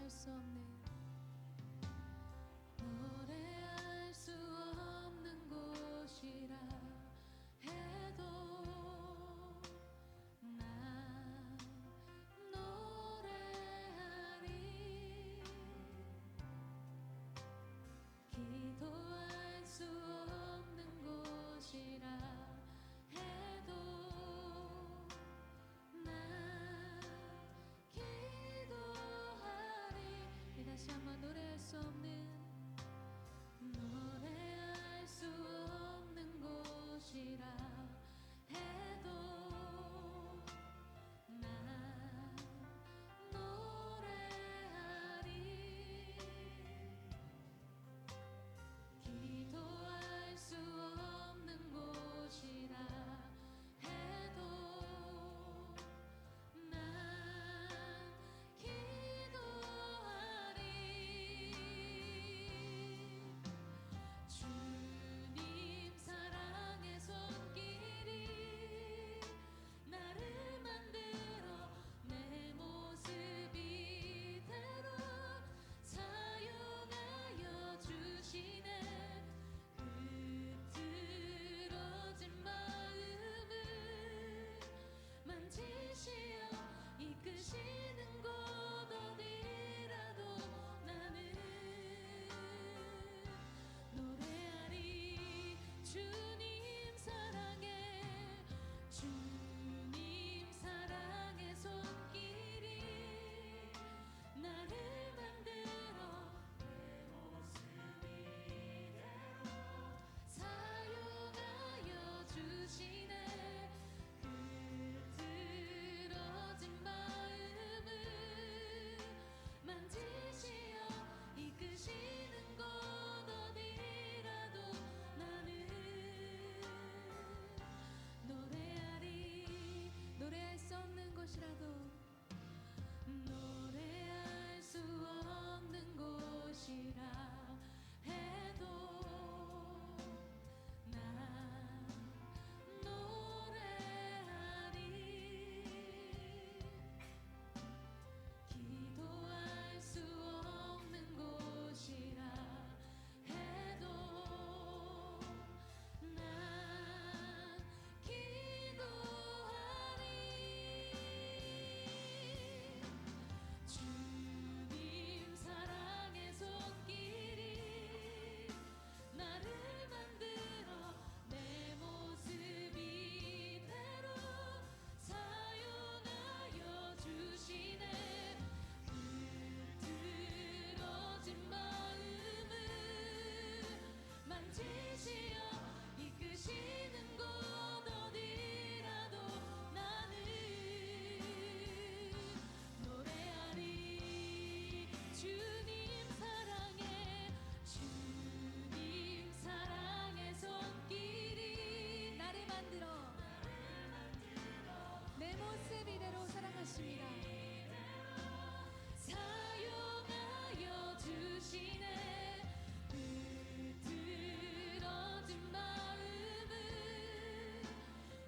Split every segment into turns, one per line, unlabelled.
노래할 수 없는 노래할 수 없는 곳이라 해도 난 노래하리. 기도할 수 없는 곳이라 해도 난 기도하리. 다시 한번 노래할 수 없는 노래할 수 없는 곳이라 해도 난 노래하리. 기도할 수 없는 곳이라 해도 난 기도하리. 주님 사랑의 손길이 나를 만들어 내 모습 이대로 사용하여 주시네. 흐트러진 마음을 만지시어 이끄시는 곳 어디라도 나는 노래하리. 주님 사랑해 주님 사랑의 손길이 나를 만들어 내 모습 이대로 사용하여 주시네. 흐트러진 마음을 만지시어 이끄시는 곳 어디라도 나는 노래하리. 노래할 수 없는 곳이라도 노래할 수 없는 곳이라 해도 난 노래하리. 기도할 수 없는 곳이라 해도 난 기도하리. 주님 사랑의 손길이 나를 만들어 내 모습 이대로 사용하여 주시네. 흐트러진 마음을 만지시어 이끄시는 곳 어디라도 나는 노래하리. 주님 사랑해 주님 사랑의 손길이 나를 만들어 내 모습 이대로 사랑하십니다. 사용하여 주시네. 흐트러진 마음을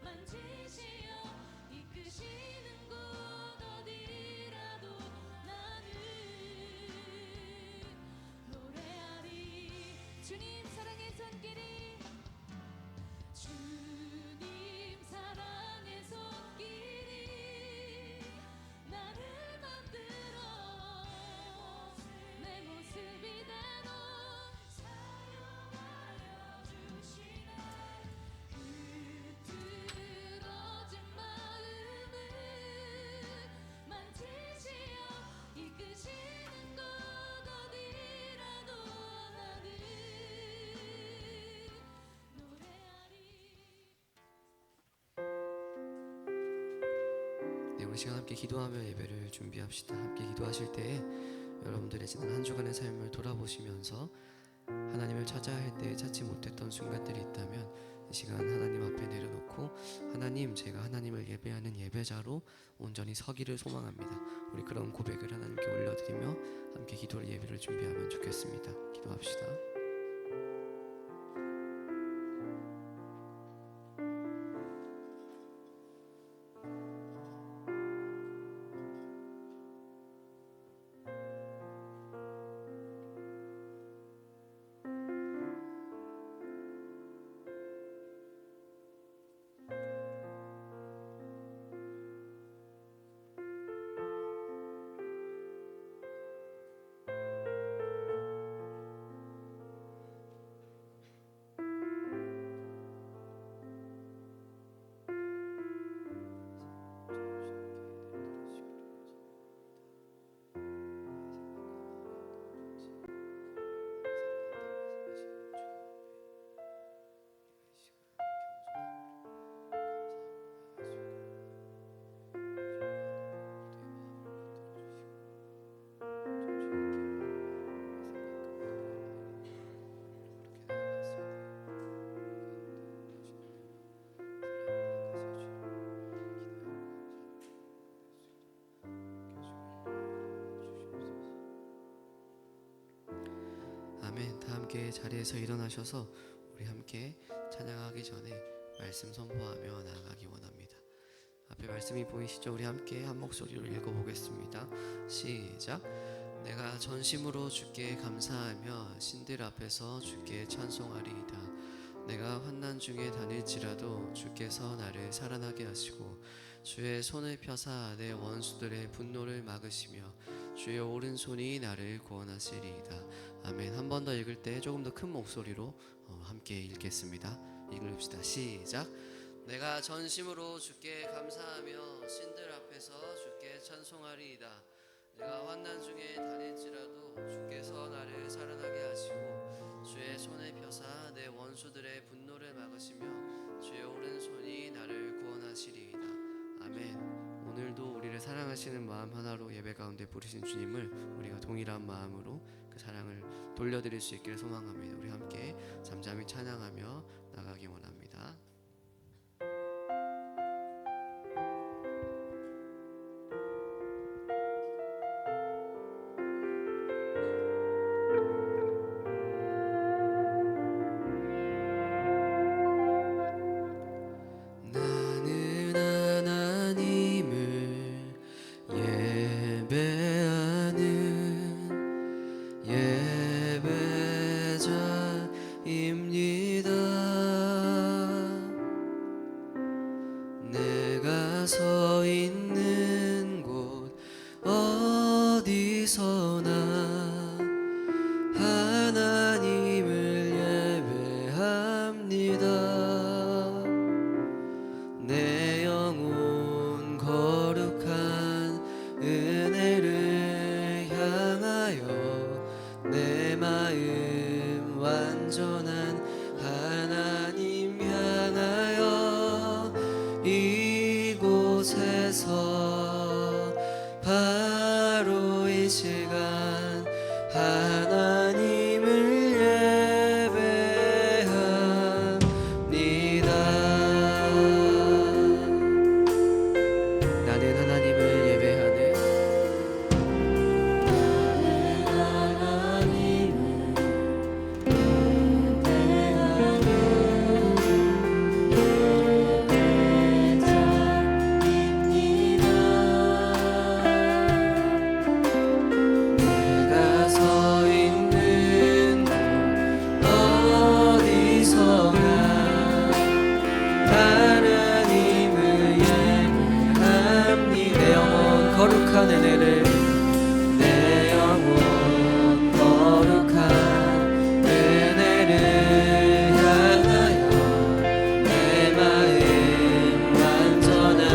만지시어 이끄시는 곳 어디라도 나는 노래하리. 주님 사랑의 손길이 주님 사랑의 손길이 나를 만들어 내 모습 이대로 사용하여 주시네. 흐트러진 마음을 만지시어 이끄시는 곳 어디라도 나는 노래하리.
네, 우리 시간 함께 기도하며 예배를 준비합시다. 함께 기도하실 때에 여러분들의 지난 한 주간의 삶을 돌아보시면서 하나님을 찾아야 할 때 찾지 못했던 순간들이 있다면 이 시간 하나님 앞에 내려놓고 하나님, 제가 하나님을 예배하는 예배자로 온전히 서기를 소망합니다. 우리 그런 고백을 하나님께 올려드리며 함께 기도를 예배를 준비하면 좋겠습니다. 기도합시다. 아멘. 다 함께 자리에서 일어나셔서 우리 함께 찬양하기 전에 말씀 선포하며 나아가기 원합니다. 앞에 말씀이 보이시죠? 우리 함께 한 목소리로 읽어보겠습니다. 시작. 내가 전심으로 주께 감사하며 신들 앞에서 주께 찬송하리이다. 내가 환난 중에 다닐지라도 주께서 나를 살아나게 하시고 주의 손을 펴사 내 원수들의 분노를 막으시며 주의 오른손이 나를 구원하시리이다. 아멘. 한 번 더 읽을 때 조금 더 큰 목소리로 함께 읽겠습니다. 읽읍시다. 시작. 내가 전심으로 주께 감사하며 신들 앞에서 주께 찬송하리이다. 내가 환난 중에 다닐지라도 주께서 나를 살아나게 하시고 주의 손을 펴사 내 원수들의 분노를 막으시며 주의 오른손이 나를 구원하시리이다. 아멘. 오늘도 우리를 사랑하시는 마음 하나로 예배 가운데 부르신 주님을 우리가 동일한 마음으로 그 사랑을 돌려드릴 수 있기를 소망합니다. 우리 함께 잠잠히 찬양하며 나가기 원합니다. 서 있는 곳 어디서나 하나님을 예배합니다. 내 영혼 거룩한 은혜를 향하여 내 마음 완전한 하나님 향하여 이곳에서 바로 이 시간 하나님을 예배합니다. 나는 하나님을 예배하는 거룩한 은혜를 내 영혼 거룩한 은혜를 향하여 내 마음 완전한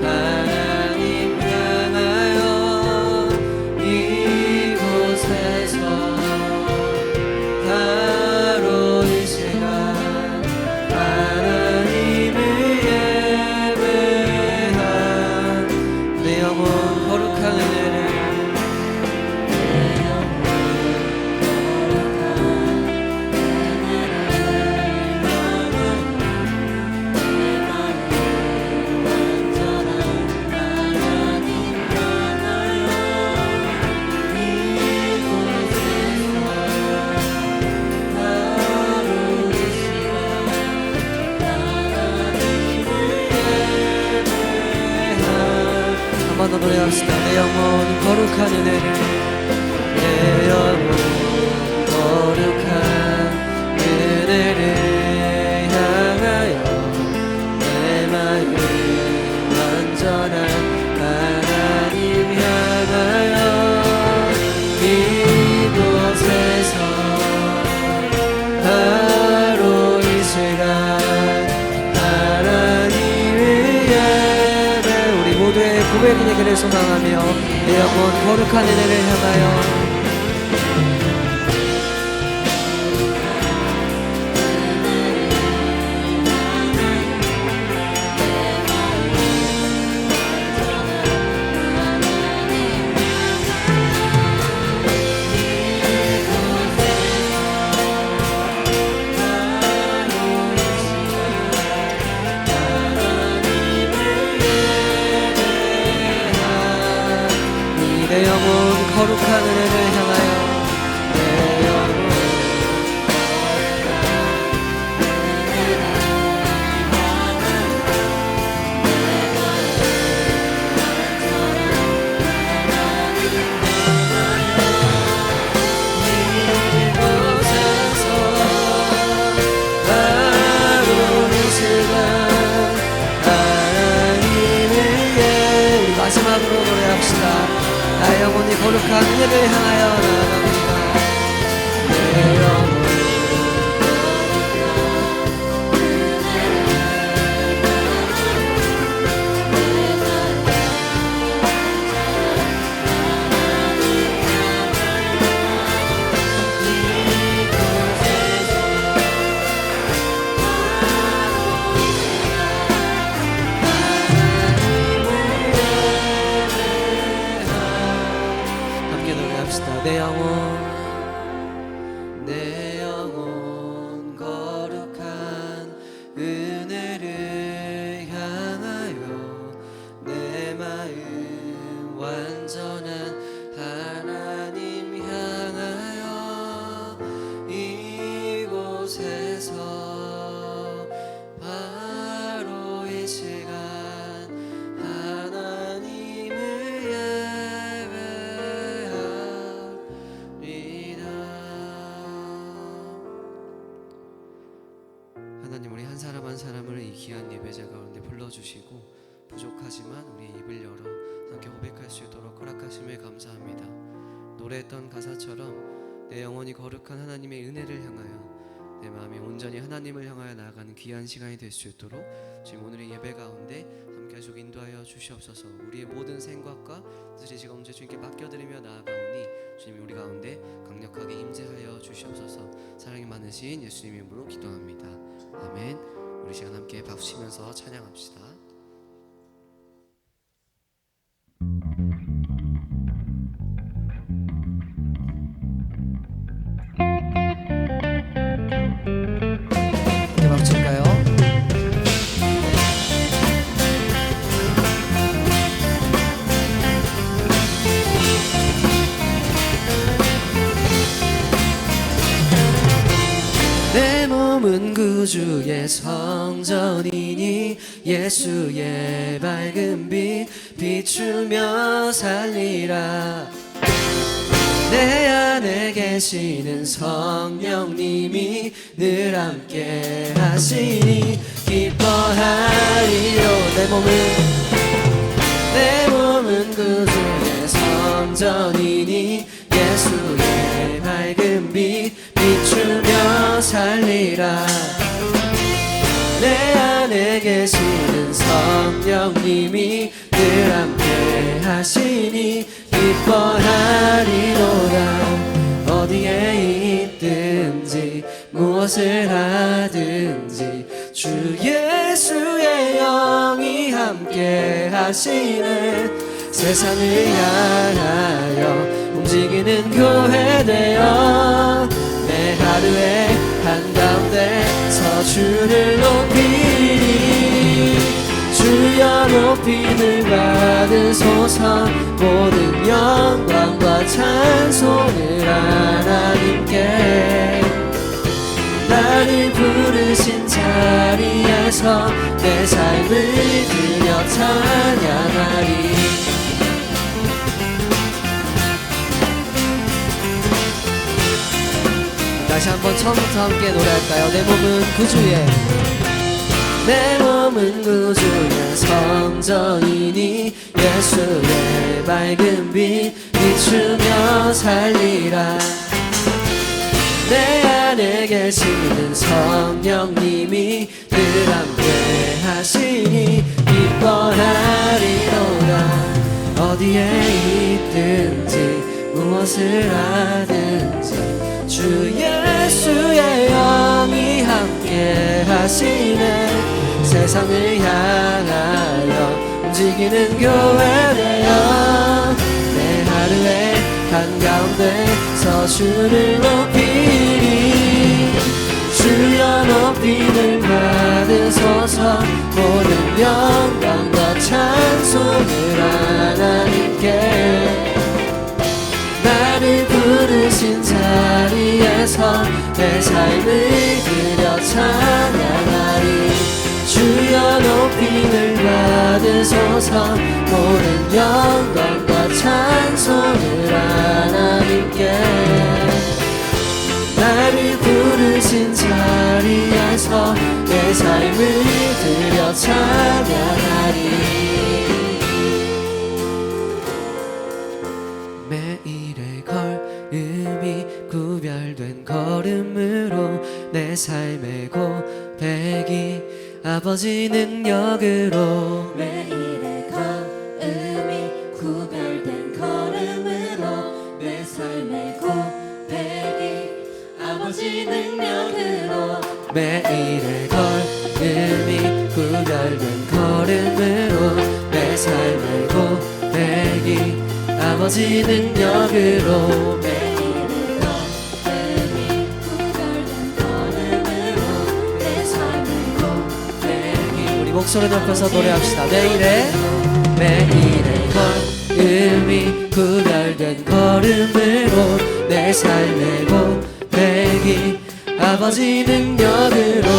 하나님 향하여 이곳에서 바로 이 시간 하나님을 예배한 내 영혼 거룩한 은혜를 한 번 더 노래합시다. 내 영혼 거룩한 은혜를 내 영혼 거룩한 은혜를 향하여 내 마음 완전한 하나님 향하여 이곳에서 바로 이 시간 하나님을 예배 우리 모두의 고백이 되기를 소망하며 내 영혼 거룩한 은혜를 향하여 내 영혼 거룩한 은혜를 향하여 내 영혼 마지막으로 노래합시다. 나의 영혼이 거룩한 은혜를 향하여 나아갑니다. 내 영혼 내 영혼 거룩한 은혜를 향하여 내 마음 완전한 하나님 향하여 이곳에서 바로 이 시간 하나님을 하나님, 우리 한 사람 한 사람을 이 귀한 예배자 가운데 불러주시고 부족하지만 우리 입을 열어 함께 고백할 수 있도록 허락하심에 감사합니다. 노래했던 가사처럼 내 영혼이 거룩한 하나님의 은혜를 향하여 내 마음이 온전히 하나님을 향하여 나아가는 귀한 시간이 될 수 있도록 지금 오늘의 예배 가운데 함께 하시고 인도하여 주시옵소서. 우리의 모든 생각과 뜻을 지금 주님께 맡겨드리며 나아가오니 주님이 우리 가운데 강력하게 임재하여 주시옵소서. 사랑이 많으신 예수님 이름으로 기도합니다. 아멘. 우리 시간 함께 박수 치면서 찬양합시다. 함께 박수 칠까요? 내 몸은 구주의 성전이니 예수의 밝은 빛 비추며 살리라. 내 안에 계시는 성령님이 늘 함께 하시니 기뻐하리로. 내 몸은 구주의 성전이니 예수의 밝은 빛 비추며 살리라. 내 안에 계시는 성령님이 늘 함께 하시니 기뻐하리로다. 어디에 있든지 무엇을 하든지 주 예수의 영이 함께 하시네. 세상을 향하여 움직이는 교회 되어 내 하루의 한가운데서 주를 높이리. 주여 높임을 받으소서. 모든 영광과 찬송을 하나님께. 나를 부르신 자리에서 내 삶을 드려 찬양하리. 다시 한번 처음부터 함께 노래할까요? 내 몸은 구주의 성전이니 예수의 밝은 빛 비추며 살리라. 내 안에 계시는 성령님이 늘 함께 하시니 기뻐하리로다. 어디에 있든지 무엇을 하든지 주 예수의 영이 함께 하시네. 세상을 향하여 움직이는 교회 되어 내 하루의 한가운데서 주를 높이리. 주여 높임을 받으소서. 모든 영광과 찬송을 하나님께. 나를 부르신 자리에서 내 삶을 드려 찬양하리. 주여 높임을 받으소서. 모든 영광과 찬송을 하나님께. 나를 부르신 자리에서 내 삶을 드려 찬양하리. 삶의 고백이 아버지 능력으로
매일의 걸음이 구별된 걸음으로 내 삶의 고백이 아버지 능력으로
매일의 걸음이 구별된 걸음으로 내 삶의 고백이 아버지 능력으로
매일의 걸음이 구별된 걸음으로 내 삶의 고백이
우리 목소리 높여서 노래합시다. 매일의 걸음이 구별된 걸음으로 내 삶의 고백이 아버지 능력으로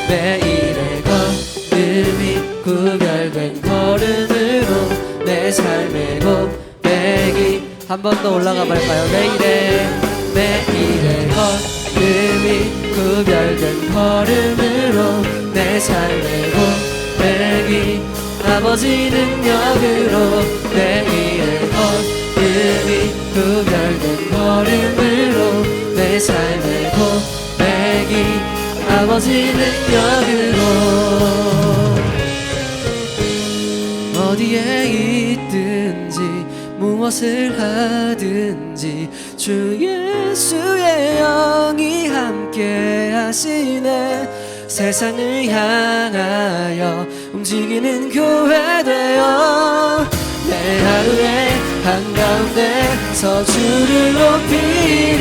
매일의 걸음이 구별된 걸음으로 내 삶의 고백이 한 번 더 올라가 볼까요? 매일의 걸음이 구별된 걸음으로 내 삶의 고백이 아버지 능력으로 매일의 걸음이 구별된 걸음으로 내 삶의 고백이 아버지 능력으로 어디에 있든지 무엇을 하든지 주 예수의 영이 함께 하시네 세상을 향하여 움직이는 교회 되어 내 하루의 한가운데서 주를 높이리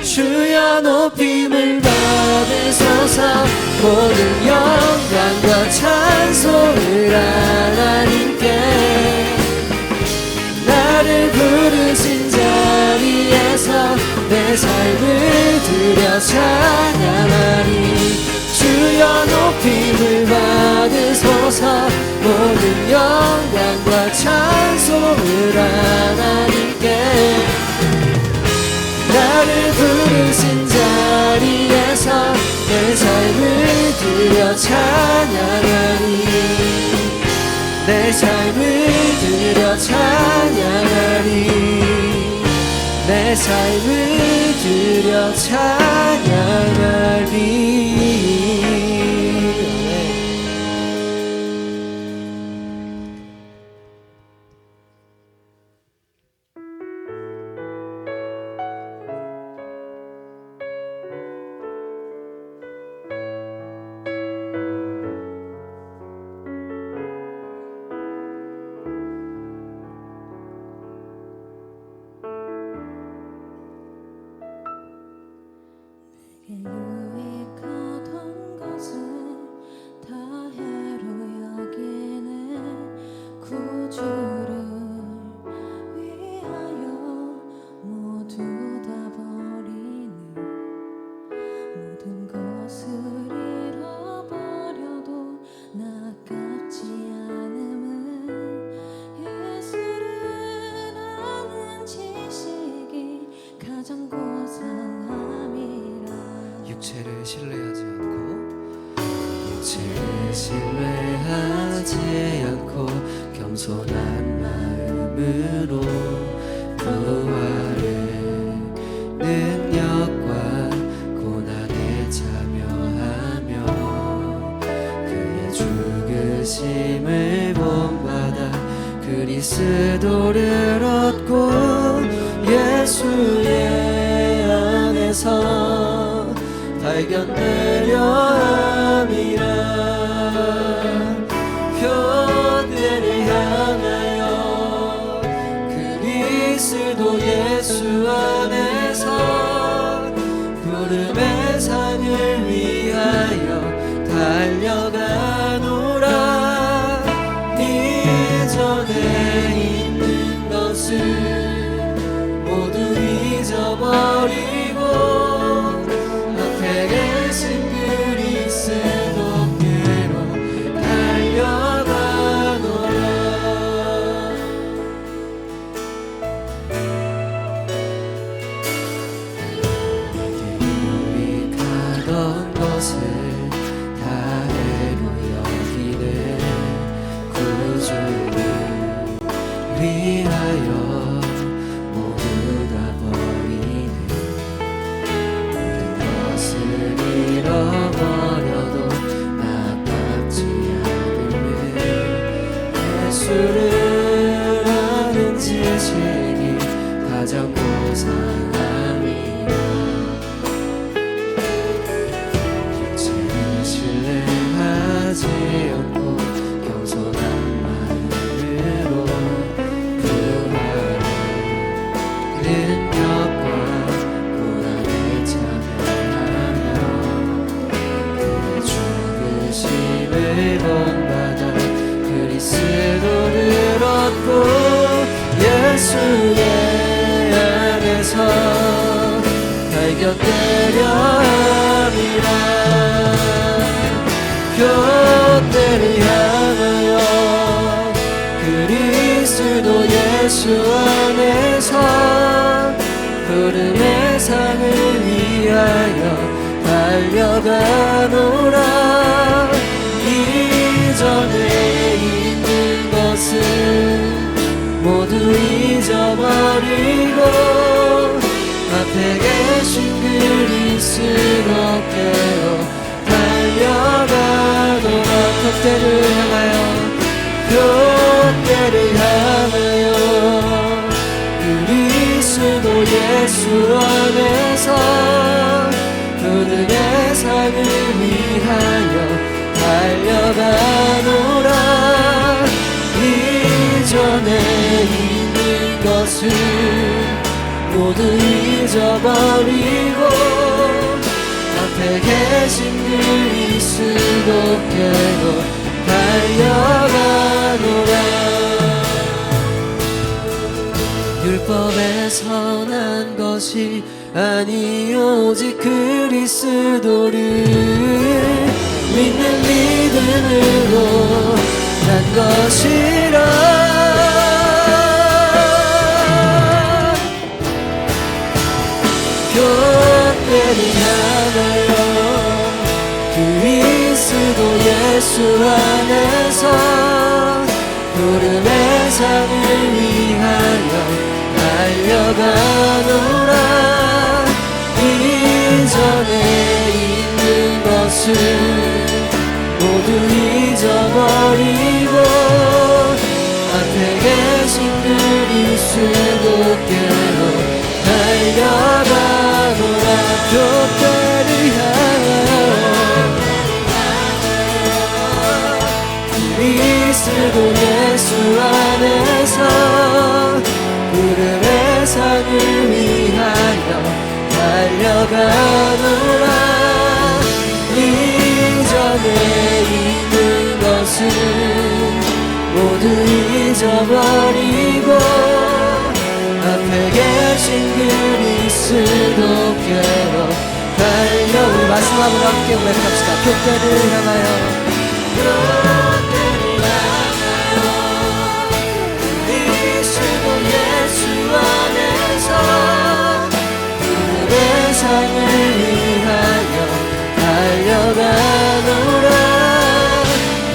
주여 높임을 받으소서 모든 영광과 찬송을 하나님께 나를 부르신 자리에서 내 삶을 드려 찬양하리 주여 높임을 받으소서 모든 영광과 찬송을 하나님께 나를 부르신 자리에서 내 삶을 드려 찬양하리 내 삶을 드려 찬양하리 내 삶을 드려 찬양하리
유익하던 것을 다 해로 여기네 구주를 위하여 모두 다 버리네 모든 것을 잃어버려도 나깝지 않음은 예수를 아는 지식이 가장 고상함이라
육체를 신뢰하지 않고 겸손한 마음으로 부활의 능력과 고난에 참여하며 그의 죽으심을 본받아 그리스도를 얻고 예수의 안에서 발견되려 함이라 표대를 향하여 그리스도 예수 안에서 부름의 상을 위하여 달려가노라 이전에 있는 것을 모두 잊어버리고 앞에 계신 그리스도께로 달려가노라 내게 유익하던 것을 다 해로 예수를 아는 지식이 가장 고상함이라. 육체를 신뢰하지 않고 겸손한 마음으로 부활의 능력과 고난에 참여하며 그의 죽으심을 본받아 그리스도를 얻고 예수의 안에서 발견되려 함이라. 교대를 향하여 그리스도 예수 안에서 푸름의 상을 위하여 달려가노라. 이전에 있는 것은 모두 잊어버리고 앞에 계신 그리스도께로 달려가노라. 교대를 향하여 교대를 향하여 그리스도 예수 안에서 푸름의 상을 위하여 달려가노라. 이전에 있는 것을 모두 잊어버리고 앞에 계신 그리스도께로 달려가노라. 율법에서 난 것이 아니 오직 그리스도를 믿는 믿음으로 난 것이라. 교대를 향하여 그리스도 예수 안에서 푸름의 상을 위하여 달려가노라. 이전에 있는 것을 모두 잊어버리고 앞에 계신 그리스도께로 달려가노라. 교대를 향하여 그리스도 예수 안에서 푸름의 상을 위하여 달려가노라. 이전에 있는 것을 모두 잊어버리고 앞에 계신 그리스도께로 달려. 우리 마지막으로 함께 고백합시다. 교대를 향하여 그리스도 예수 안에서 푸름의 상을 위하여 달려가노라.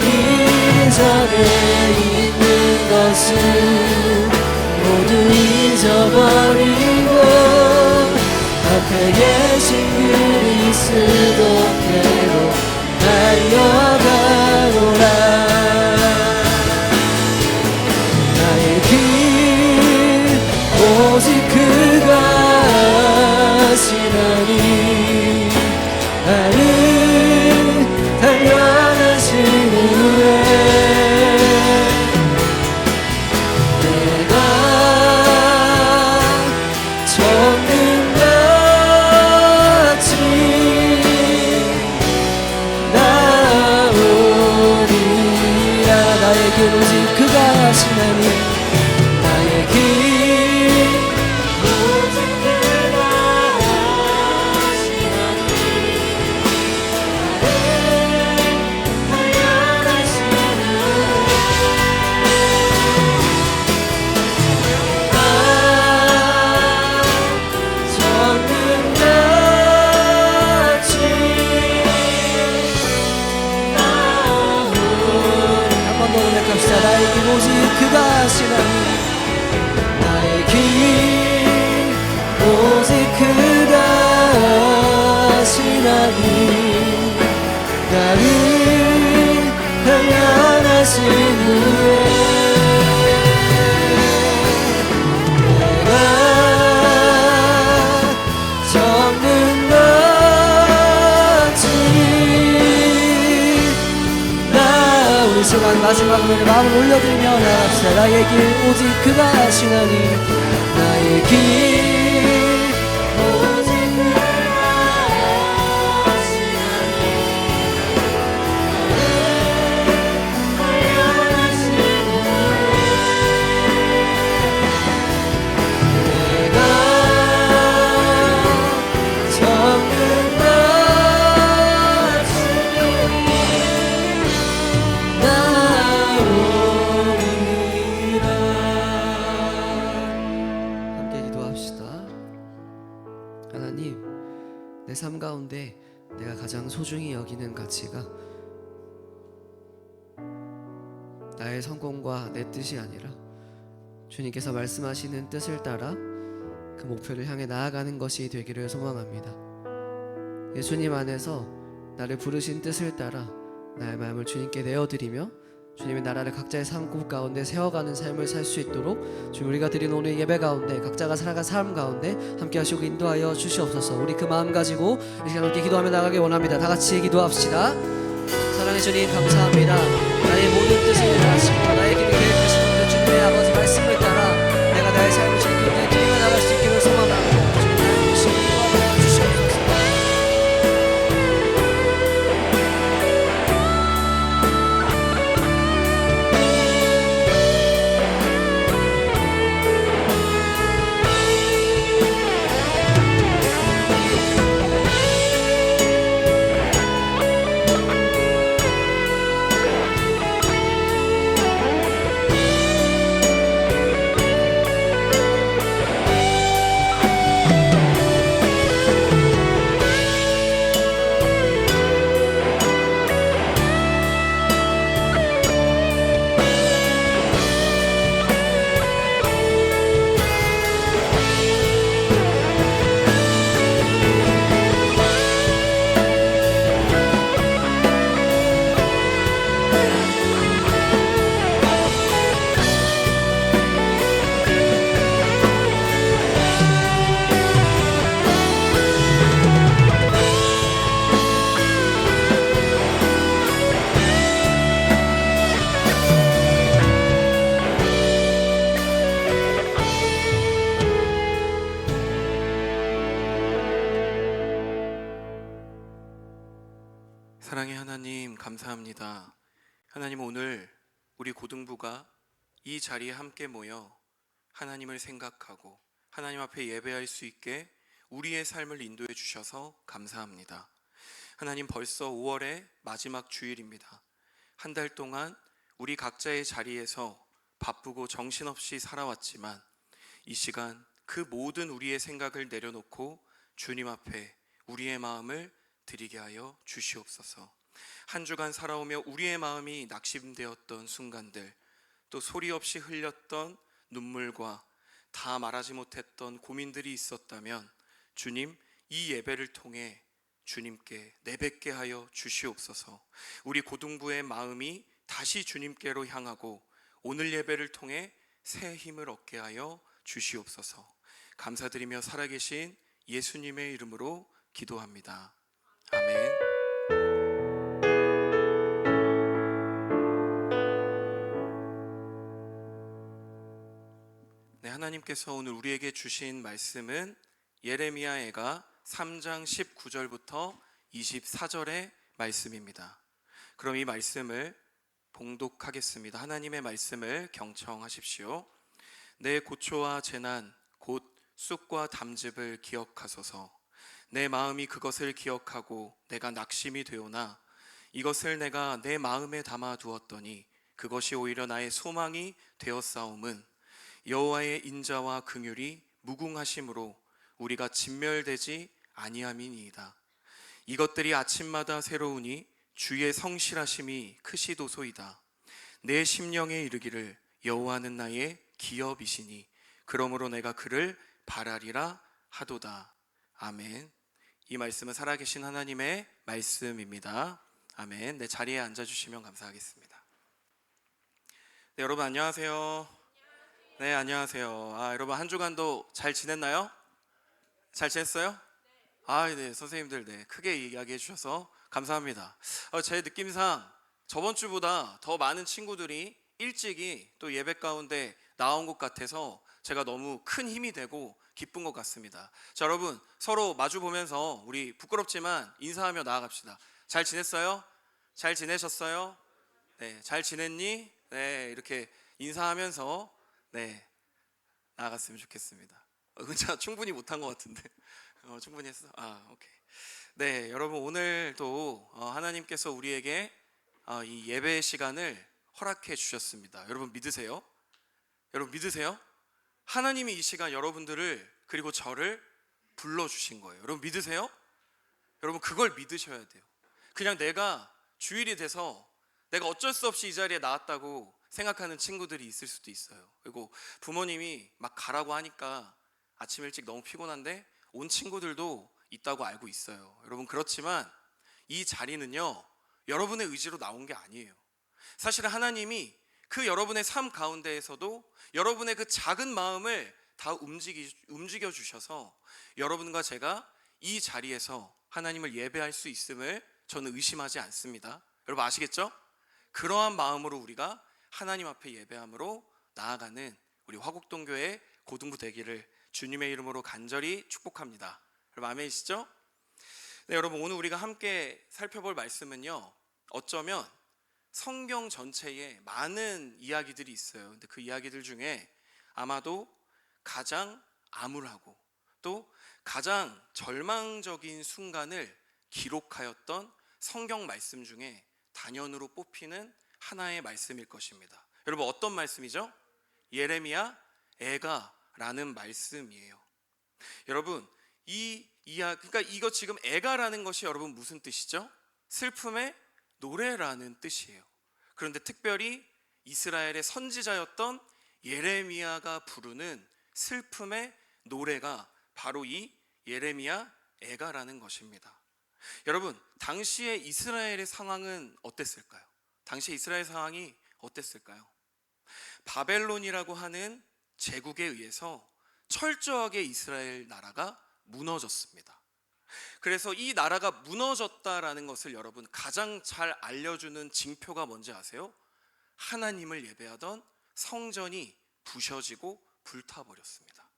이전에 있는 것을 모두 잊어버리고 앞에 계신 그리스도께로 달려가노라. 나의 길 오직 그가 하시나니 나를 단련하신 후에 내가 정금같이 나오리라. 나의 길 오직 그가 하시나니 나의 길 오직 그가 하시나니 나를 나의 길 오직 그가 하시나니 나의 길 오직 그가 하시나니 나를 단련하신 후에
시간 마지막 노래 마음을 올려드리며 나갑시다. 나의 길 오직 그가 하시나니 나의 길 오직 그가
내 삶 가운데 내가 가장 소중히 여기는 가치가 나의 성공과 내 뜻이 아니라 주님께서 말씀하시는 뜻을 따라 그 목표를 향해 나아가는 것이 되기를 소망합니다. 예수님 안에서 나를 부르신 뜻을 따라 나의 마음을 주님께 내어드리며 주님의 나라를 각자의 삶 가운데 세워가는 삶을 살 수 있도록 주님 우리가 드린 오늘 예배 가운데 각자가 살아간 삶 가운데 함께 하시고 인도하여 주시옵소서. 우리 그 마음 가지고 이 시간 함께 기도하며 나가기 원합니다. 다 같이 기도합시다. 사랑의 주님 감사합니다. 나의 모든 뜻을 이루하시고 나의 길을 계획하시는 주님의 아버지 말씀을 따라 내가 나의 삶을 지키며 드리며 나갈 수 있기를 소망합니다. 주님 나의 모습을 인도하여 주시옵소서.
사랑의 하나님 감사합니다. 하나님 오늘 우리 고등부가 이 자리에 함께 모여 하나님을 생각하고 하나님 앞에 예배할 수 있게 우리의 삶을 인도해 주셔서 감사합니다. 하나님 벌써 5월의 마지막 주일입니다. 한 달 동안 우리 각자의 자리에서 바쁘고 정신없이 살아왔지만 이 시간 그 모든 우리의 생각을 내려놓고 주님 앞에 우리의 마음을 드리게 하여 주시옵소서. 한 주간 살아오며 우리의 마음이 낙심되었던 순간들, 또 소리 없이 흘렸던 눈물과 다 말하지 못했던 고민들이 있었다면 주님 이 예배를 통해 주님께 내뱉게 하여 주시옵소서. 우리 고등부의 마음이 다시 주님께로 향하고 오늘 예배를 통해 새 힘을 얻게 하여 주시옵소서. 감사드리며 살아계신 예수님의 이름으로 기도합니다. 아멘. 네, 하나님께서 오늘 우리에게 주신 말씀은 예레미야애가 3장 19절부터 24절의 말씀입니다. 그럼 이 말씀을 봉독하겠습니다. 하나님의 말씀을 경청하십시오. 내 고초와 재난 곧 쑥과 담즙을 기억하소서. 내 마음이 그것을 기억하고 내가 낙심이 되오나 이것을 내가 내 마음에 담아 두었더니 그것이 오히려 나의 소망이 되었사옴은 여호와의 인자와 긍휼이 무궁하심으로 우리가 진멸되지 아니함이니이다. 이것들이 아침마다 새로우니 주의 성실하심이 크시도소이다. 내 심령에 이르기를 여호와는 나의 기업이시니 그러므로 내가 그를 바라리라 하도다. 아멘. 이 말씀은 살아계신 하나님의 말씀입니다. 아멘. 내 자리에 앉아주시면 감사하겠습니다. 네, 여러분 안녕하세요. 네, 안녕하세요. 여러분 한 주간도 잘 지냈나요? 잘 지냈어요? 네, 선생님들 크게 이야기해 주셔서 감사합니다. 제 느낌상 저번 주보다 더 많은 친구들이 일찍이 또 예배 가운데 나온 것 같아서 제가 너무 큰 힘이 되고 기쁜 것 같습니다. 자, 여러분 서로 마주 보면서 우리 부끄럽지만 인사하며 나아갑시다. 잘 지냈어요? 잘 지내셨어요? 네, 잘 지냈니? 네, 이렇게 인사하면서 네, 나아갔으면 좋겠습니다. 은자 충분히 못한 것 같은데. 충분히 했어? 오케이. 네, 여러분 오늘도 하나님께서 우리에게 이 예배 시간을 허락해 주셨습니다. 여러분 믿으세요? 여러분 믿으세요? 하나님이 이 시간 여러분들을 그리고 저를 불러주신 거예요. 여러분 믿으세요? 여러분 그걸 믿으셔야 돼요. 그냥 내가 주일이 돼서 내가 어쩔 수 없이 이 자리에 나왔다고 생각하는 친구들이 있을 수도 있어요. 그리고 부모님이 막 가라고 하니까 아침 일찍 너무 피곤한데 온 친구들도 있다고 알고 있어요. 여러분 그렇지만 이 자리는요 여러분의 의지로 나온 게 아니에요. 사실은 하나님이 그 여러분의 삶 가운데에서도 여러분의 그 작은 마음을 다 움직여 주셔서 여러분과 제가 이 자리에서 하나님을 예배할 수 있음을 저는 의심하지 않습니다. 여러분 아시겠죠? 그러한 마음으로 우리가 하나님 앞에 예배함으로 나아가는 우리 화곡동교회 고등부 되기를 주님의 이름으로 간절히 축복합니다. 여러분 아멘이시죠? 네, 여러분 오늘 우리가 함께 살펴볼 말씀은요 어쩌면 성경 전체에 많은 이야기들이 있어요. 근데 그 이야기들 중에 아마도 가장 암울하고 또 가장 절망적인 순간을 기록하였던 성경 말씀 중에 단연으로 뽑히는 하나의 말씀일 것입니다. 여러분 어떤 말씀이죠? 예레미야 애가라는 말씀이에요. 여러분 그러니까 이거 지금 애가라는 것이 여러분 무슨 뜻이죠? 슬픔의 노래라는 뜻이에요. 그런데 특별히 이스라엘의 선지자였던 예레미야가 부르는 슬픔의 노래가 바로 이 예레미야 애가라는 것입니다. 여러분 당시의 이스라엘의 상황은 어땠을까요? 당시 이스라엘 상황이 어땠을까요? 바벨론이라고 하는 제국에 의해서 철저하게 이스라엘 나라가 무너졌습니다. 그래서 이 나라가 무너졌다라는 것을 여러분 가장 잘 알려주는 징표가 뭔지 아세요? 하나님을 예배하던 성전이 부셔지고 불타버렸습니다.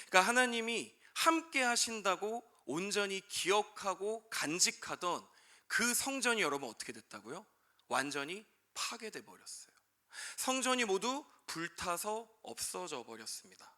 그러니까 하나님이 함께 하신다고 온전히 기억하고 간직하던 그 성전이 여러분 어떻게 됐다고요? 완전히 파괴돼 버렸어요. 성전이 모두 불타서 없어져 버렸습니다.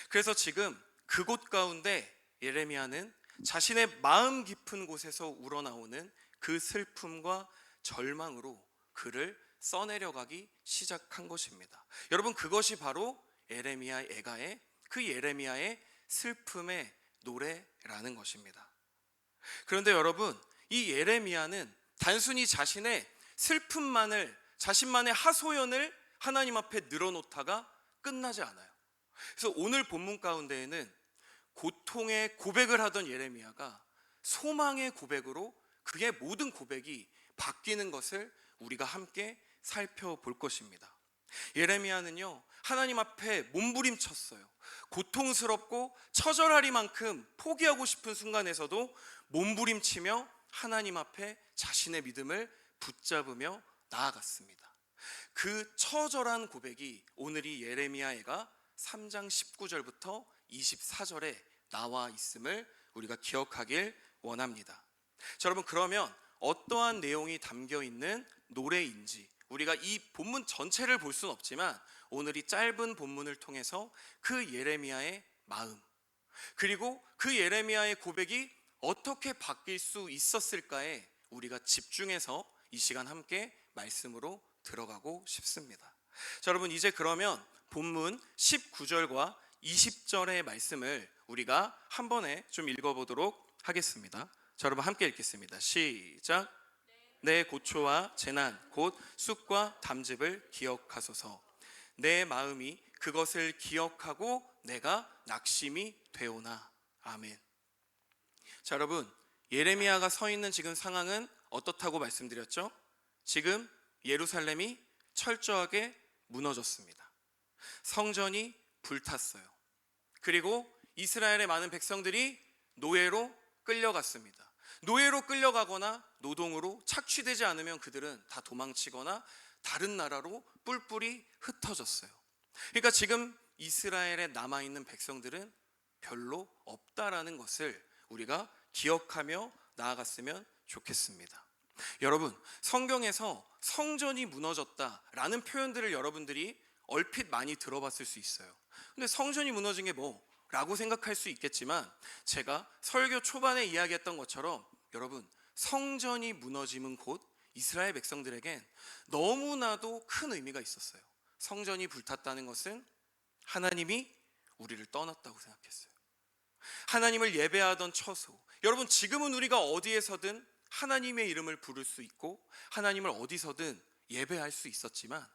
그래서 지금 그곳 가운데 예레미야는 자신의 마음 깊은 곳에서 우러나오는 그 슬픔과 절망으로 글을 써내려가기 시작한 것입니다. 여러분 그것이 바로 예레미야 애가의 그 예레미야의 슬픔의 노래라는 것입니다. 그런데 여러분 이 예레미야는 단순히 자신의 슬픔만을 자신만의 하소연을 하나님 앞에 늘어놓다가 끝나지 않아요. 그래서 오늘 본문 가운데에는 고통의 고백을 하던 예레미야가 소망의 고백으로 그의 모든 고백이 바뀌는 것을 우리가 함께 살펴볼 것입니다. 예레미야는요 하나님 앞에 몸부림쳤어요. 고통스럽고 처절하리만큼 포기하고 싶은 순간에서도 몸부림치며 하나님 앞에 자신의 믿음을 붙잡으며 나아갔습니다. 그 처절한 고백이 오늘 이 예레미야가 3장 19절부터 24절에 나와 있음을 우리가 기억하길 원합니다. 자, 여러분 그러면 어떠한 내용이 담겨 있는 노래인지 우리가 이 본문 전체를 볼 수는 없지만 오늘 이 짧은 본문을 통해서 그 예레미야의 마음 그리고 그 예레미야의 고백이 어떻게 바뀔 수 있었을까에 우리가 집중해서 이 시간 함께 말씀으로 들어가고 싶습니다. 자, 여러분 이제 그러면 본문 19절과 20절의 말씀을 우리가 한 번에 좀 읽어보도록 하겠습니다. 자, 여러분 함께 읽겠습니다. 시작. 내 고초와 재난 곧 쑥과 담즙을 기억하소서. 내 마음이 그것을 기억하고 내가 낙심이 되오나. 아멘. 자, 여러분 예레미야가 서 있는 지금 상황은 어떻다고 말씀드렸죠? 지금 예루살렘이 철저하게 무너졌습니다. 성전이 불탔어요. 그리고 이스라엘의 많은 백성들이 노예로 끌려갔습니다. 노예로 끌려가거나 노동으로 착취되지 않으면 그들은 다 도망치거나 다른 나라로 뿔뿔이 흩어졌어요. 그러니까 지금 이스라엘에 남아있는 백성들은 별로 없다라는 것을 우리가 기억하며 나아갔으면 좋겠습니다. 여러분, 성경에서 성전이 무너졌다라는 표현들을 여러분들이 얼핏 많이 들어봤을 수 있어요. 근데 성전이 무너진 게 뭐라고 생각할 수 있겠지만, 제가 설교 초반에 이야기했던 것처럼 여러분, 성전이 무너짐은 곧 이스라엘 백성들에겐 너무나도 큰 의미가 있었어요. 성전이 불탔다는 것은 하나님이 우리를 떠났다고 생각했어요. 하나님을 예배하던 처소. 여러분, 지금은 우리가 어디에서든 하나님의 이름을 부를 수 있고 하나님을 어디서든 예배할 수 있었지만,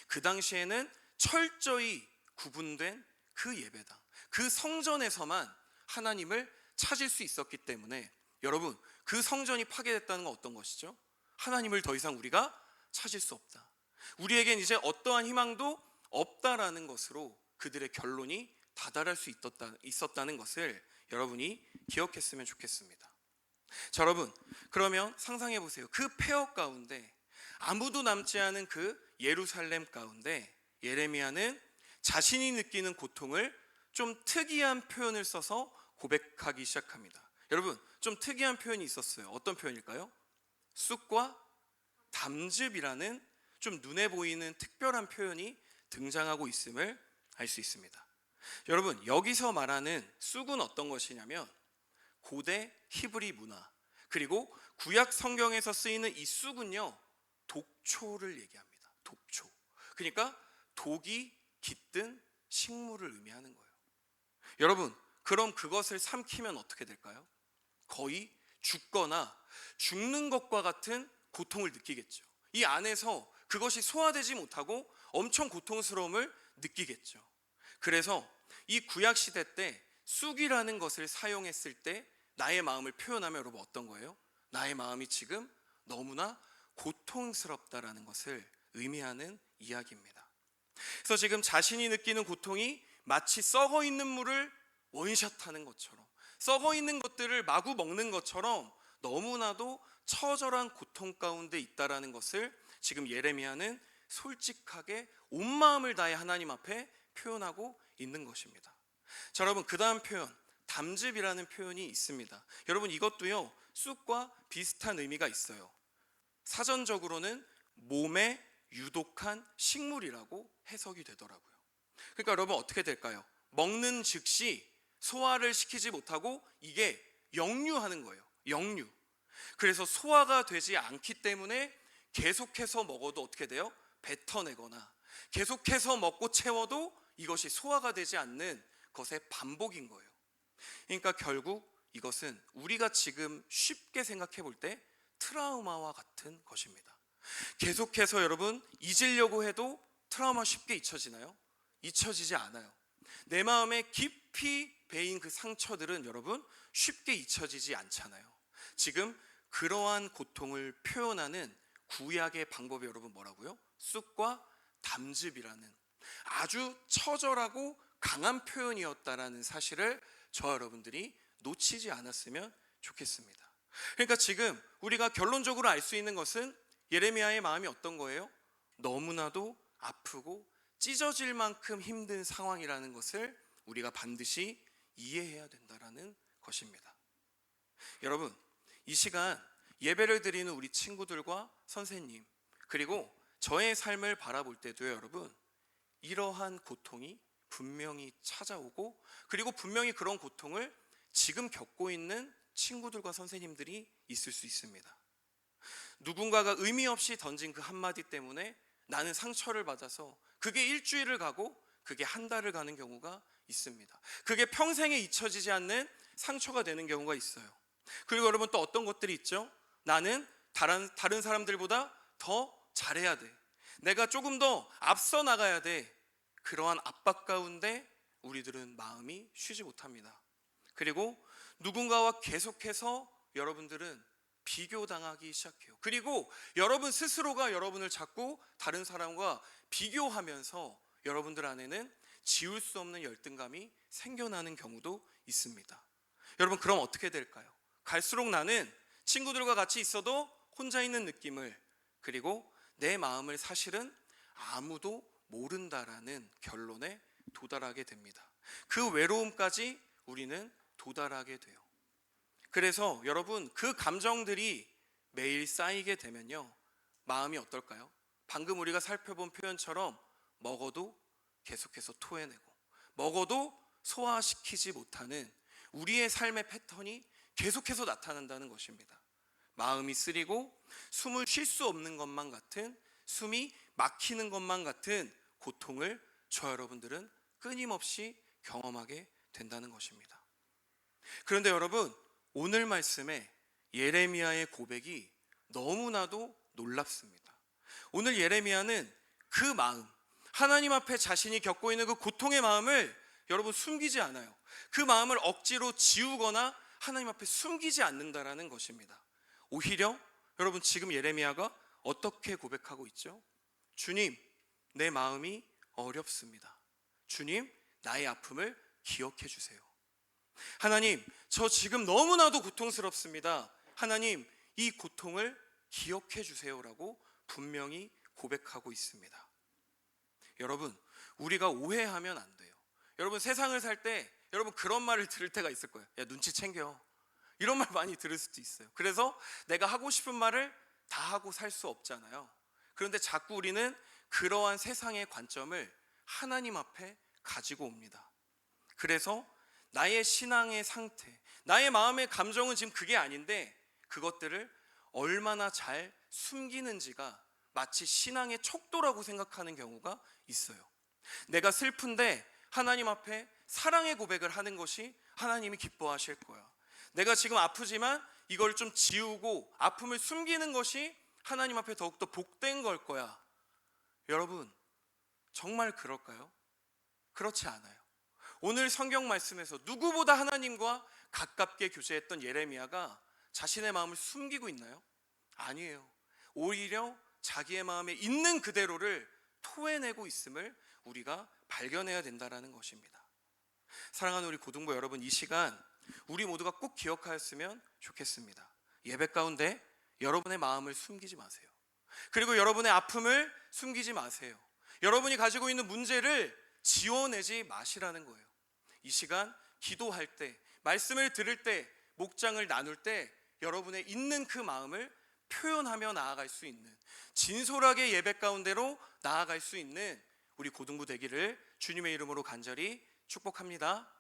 그 당시에는 철저히 구분된 그 예배당, 그 성전에서만 하나님을 찾을 수 있었기 때문에, 여러분, 그 성전이 파괴됐다는 건 어떤 것이죠? 하나님을 더 이상 우리가 찾을 수 없다, 우리에겐 이제 어떠한 희망도 없다라는 것으로 그들의 결론이 다다를 수 있었다는 것을 여러분이 기억했으면 좋겠습니다. 자, 여러분, 그러면 상상해 보세요. 그 폐허 가운데, 아무도 남지 않은 그 예루살렘 가운데 예레미야는 자신이 느끼는 고통을 좀 특이한 표현을 써서 고백하기 시작합니다. 여러분, 좀 특이한 표현이 있었어요. 어떤 표현일까요? 쑥과 담즙이라는 좀 눈에 보이는 특별한 표현이 등장하고 있음을 알 수 있습니다. 여러분, 여기서 말하는 쑥은 어떤 것이냐면 고대 히브리 문화, 그리고 구약 성경에서 쓰이는 이 쑥은요, 독초를 얘기합니다. 독초. 그러니까 독이 깃든 식물을 의미하는 거예요. 여러분, 그럼 그것을 삼키면 어떻게 될까요? 거의 죽거나 죽는 것과 같은 고통을 느끼겠죠. 이 안에서 그것이 소화되지 못하고 엄청 고통스러움을 느끼겠죠. 그래서 이 구약 시대 때 쑥이라는 것을 사용했을 때 나의 마음을 표현하면 여러분 어떤 거예요? 나의 마음이 지금 너무나 고통스럽다라는 것을 의미하는 이야기입니다. 그래서 지금 자신이 느끼는 고통이 마치 썩어 있는 물을 원샷하는 것처럼, 썩어 있는 것들을 마구 먹는 것처럼 너무나도 처절한 고통 가운데 있다라는 것을 지금 예레미야는 솔직하게 온 마음을 다해 하나님 앞에 표현하고 있는 것입니다. 자, 여러분, 그 다음 표현, 담즙이라는 표현이 있습니다. 여러분, 이것도요, 쑥과 비슷한 의미가 있어요. 사전적으로는 몸에 유독한 식물이라고 해석이 되더라고요. 그러니까 여러분, 어떻게 될까요? 먹는 즉시 소화를 시키지 못하고 이게 역류하는 거예요. 역류. 그래서 소화가 되지 않기 때문에 계속해서 먹어도 어떻게 돼요? 뱉어내거나 계속해서 먹고 채워도 이것이 소화가 되지 않는 것의 반복인 거예요. 그러니까 결국 이것은 우리가 지금 쉽게 생각해 볼 때 트라우마와 같은 것입니다. 계속해서 여러분 잊으려고 해도 트라우마 쉽게 잊혀지나요? 잊혀지지 않아요. 내 마음에 깊이 배인 그 상처들은 여러분 쉽게 잊혀지지 않잖아요. 지금 그러한 고통을 표현하는 구약의 방법이 여러분 뭐라고요? 쑥과 담즙이라는 아주 처절하고 강한 표현이었다라는 사실을 저 여러분들이 놓치지 않았으면 좋겠습니다. 그러니까 지금 우리가 결론적으로 알 수 있는 것은 예레미야의 마음이 어떤 거예요? 너무나도 아프고 찢어질 만큼 힘든 상황이라는 것을 우리가 반드시 이해해야 된다라는 것입니다. 여러분, 이 시간 예배를 드리는 우리 친구들과 선생님, 그리고 저의 삶을 바라볼 때도요, 여러분, 이러한 고통이 분명히 찾아오고, 그리고 분명히 그런 고통을 지금 겪고 있는 친구들과 선생님들이 있을 수 있습니다. 누군가가 의미 없이 던진 그 한마디 때문에 나는 상처를 받아서 그게 일주일을 가고 그게 한 달을 가는 경우가 있습니다. 그게 평생에 잊혀지지 않는 상처가 되는 경우가 있어요. 그리고 여러분, 또 어떤 것들이 있죠? 나는 다른 사람들보다 더 잘해야 돼, 내가 조금 더 앞서 나가야 돼. 그러한 압박 가운데 우리들은 마음이 쉬지 못합니다. 그리고 누군가와 계속해서 여러분들은 비교당하기 시작해요. 그리고 여러분 스스로가 여러분을 자꾸 다른 사람과 비교하면서 여러분들 안에는 지울 수 없는 열등감이 생겨나는 경우도 있습니다. 여러분, 그럼 어떻게 될까요? 갈수록 나는 친구들과 같이 있어도 혼자 있는 느낌을, 그리고 내 마음을 사실은 아무도 모른다라는 결론에 도달하게 됩니다. 그 외로움까지 우리는 도달하게 돼요. 그래서 여러분, 그 감정들이 매일 쌓이게 되면요, 마음이 어떨까요? 방금 우리가 살펴본 표현처럼 먹어도 계속해서 토해내고, 먹어도 소화시키지 못하는 우리의 삶의 패턴이 계속해서 나타난다는 것입니다. 마음이 쓰리고 숨을 쉴 수 없는 것만 같은, 숨이 막히는 것만 같은 고통을 저 여러분들은 끊임없이 경험하게 된다는 것입니다. 그런데 여러분, 오늘 말씀에 예레미야의 고백이 너무나도 놀랍습니다. 오늘 예레미야는 그 마음, 하나님 앞에 자신이 겪고 있는 그 고통의 마음을 여러분 숨기지 않아요. 그 마음을 억지로 지우거나 하나님 앞에 숨기지 않는다라는 것입니다. 오히려 여러분, 지금 예레미야가 어떻게 고백하고 있죠? 주님, 내 마음이 어렵습니다. 주님, 나의 아픔을 기억해 주세요. 하나님, 저 지금 너무나도 고통스럽습니다. 하나님, 이 고통을 기억해 주세요라고 분명히 고백하고 있습니다. 여러분, 우리가 오해하면 안 돼요. 여러분, 세상을 살 때 여러분 그런 말을 들을 때가 있을 거예요. 야, 눈치 챙겨. 이런 말 많이 들을 수도 있어요. 그래서 내가 하고 싶은 말을 다 하고 살 수 없잖아요. 그런데 자꾸 우리는 그러한 세상의 관점을 하나님 앞에 가지고 옵니다. 그래서 나의 신앙의 상태, 나의 마음의 감정은 지금 그게 아닌데 그것들을 얼마나 잘 숨기는지가 마치 신앙의 척도라고 생각하는 경우가 있어요. 내가 슬픈데 하나님 앞에 사랑의 고백을 하는 것이 하나님이 기뻐하실 거야. 내가 지금 아프지만 이걸 좀 지우고 아픔을 숨기는 것이 하나님 앞에 더욱더 복된 걸 거야. 여러분, 정말 그럴까요? 그렇지 않아요. 오늘 성경 말씀에서 누구보다 하나님과 가깝게 교제했던 예레미야가 자신의 마음을 숨기고 있나요? 아니에요. 오히려 자기의 마음에 있는 그대로를 토해내고 있음을 우리가 발견해야 된다는 것입니다. 사랑하는 우리 고등부 여러분, 이 시간 우리 모두가 꼭 기억하였으면 좋겠습니다. 예배 가운데 여러분의 마음을 숨기지 마세요. 그리고 여러분의 아픔을 숨기지 마세요. 여러분이 가지고 있는 문제를 지워내지 마시라는 거예요. 이 시간 기도할 때, 말씀을 들을 때, 목장을 나눌 때 여러분의 있는 그 마음을 표현하며 나아갈 수 있는, 진솔하게 예배 가운데로 나아갈 수 있는 우리 고등부 되기를 주님의 이름으로 간절히 축복합니다.